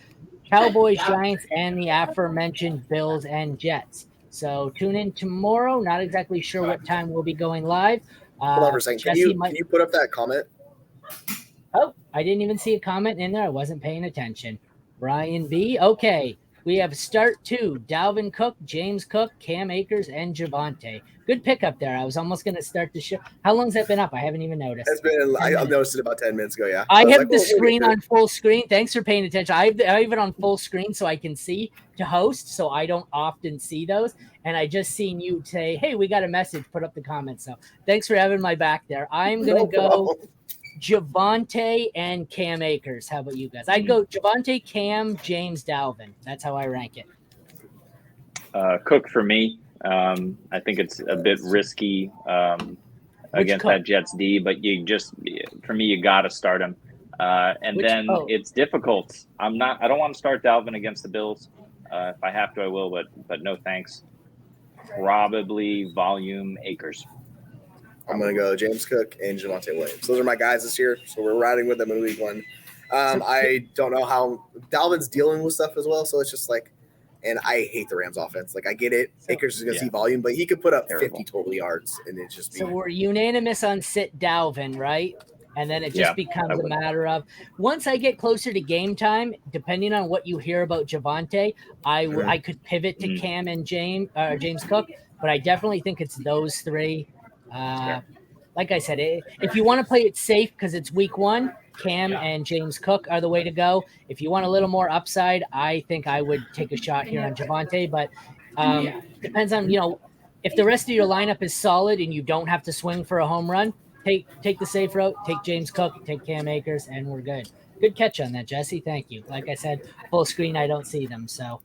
A: Cowboys, Giants, and the aforementioned Bills and Jets. So tune in tomorrow. Not exactly sure what time we'll be going live.
C: Hold on for a second. Can you put up that comment?
A: Oh, I didn't even see a comment in there. I wasn't paying attention. Brian B. Okay. We have start 2, Dalvin Cook, James Cook, Cam Akers, and Javonte. Good pickup there. I was almost going to start the show. How long's that been up? I haven't even noticed.
C: I noticed it about 10 minutes ago, yeah.
A: I have the screen on full screen. Thanks for paying attention. I have it on full screen so I can see to host, so I don't often see those. And I just seen you say, hey, we got a message. Put up the comments. So thanks for having my back there. I'm going to go Javonte and Cam Akers. How about you guys? I'd go Javonte, Cam, James, Dalvin. That's how I rank it.
B: Cook for me. I think it's a bit risky against that Jets D, but for me, you got to start him. It's difficult. I don't want to start Dalvin against the Bills. If I have to, I will, but no thanks. Probably volume Akers.
C: I'm going to go James Cook and Javonte Williams. Those are my guys this year, so we're riding with them in week 1. I don't know how Dalvin's dealing with stuff as well, so it's just like, and I hate the Rams offense. Like, I get it. Akers is going to see volume, but he could put up 50 total yards, and it's just.
A: So we're unanimous on sit Dalvin, right? And then it just becomes a matter of, once I get closer to game time, depending on what you hear about Javonte, I could pivot to Cam and James Cook, but I definitely think it's those 3. Like I said, if you want to play it safe because it's week 1, Cam and James Cook are the way to go. If you want a little more upside, I think I would take a shot here on Javonte, but depends on, if the rest of your lineup is solid and you don't have to swing for a home run, take the safe route, take James Cook, take Cam Akers, and we're good. Good catch on that, Jesse. Thank you. Like I said, full screen, I don't see them. So,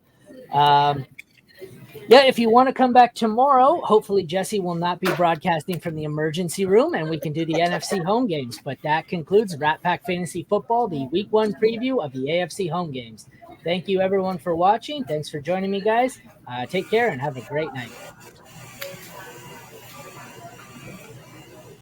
A: if you want to come back tomorrow, hopefully Jesse will not be broadcasting from the emergency room and we can do the NFC home games. But that concludes Rat Pack Fantasy Football, the week 1 preview of the AFC home games. Thank you, everyone, for watching. Thanks for joining me, guys. Take care and have a great night.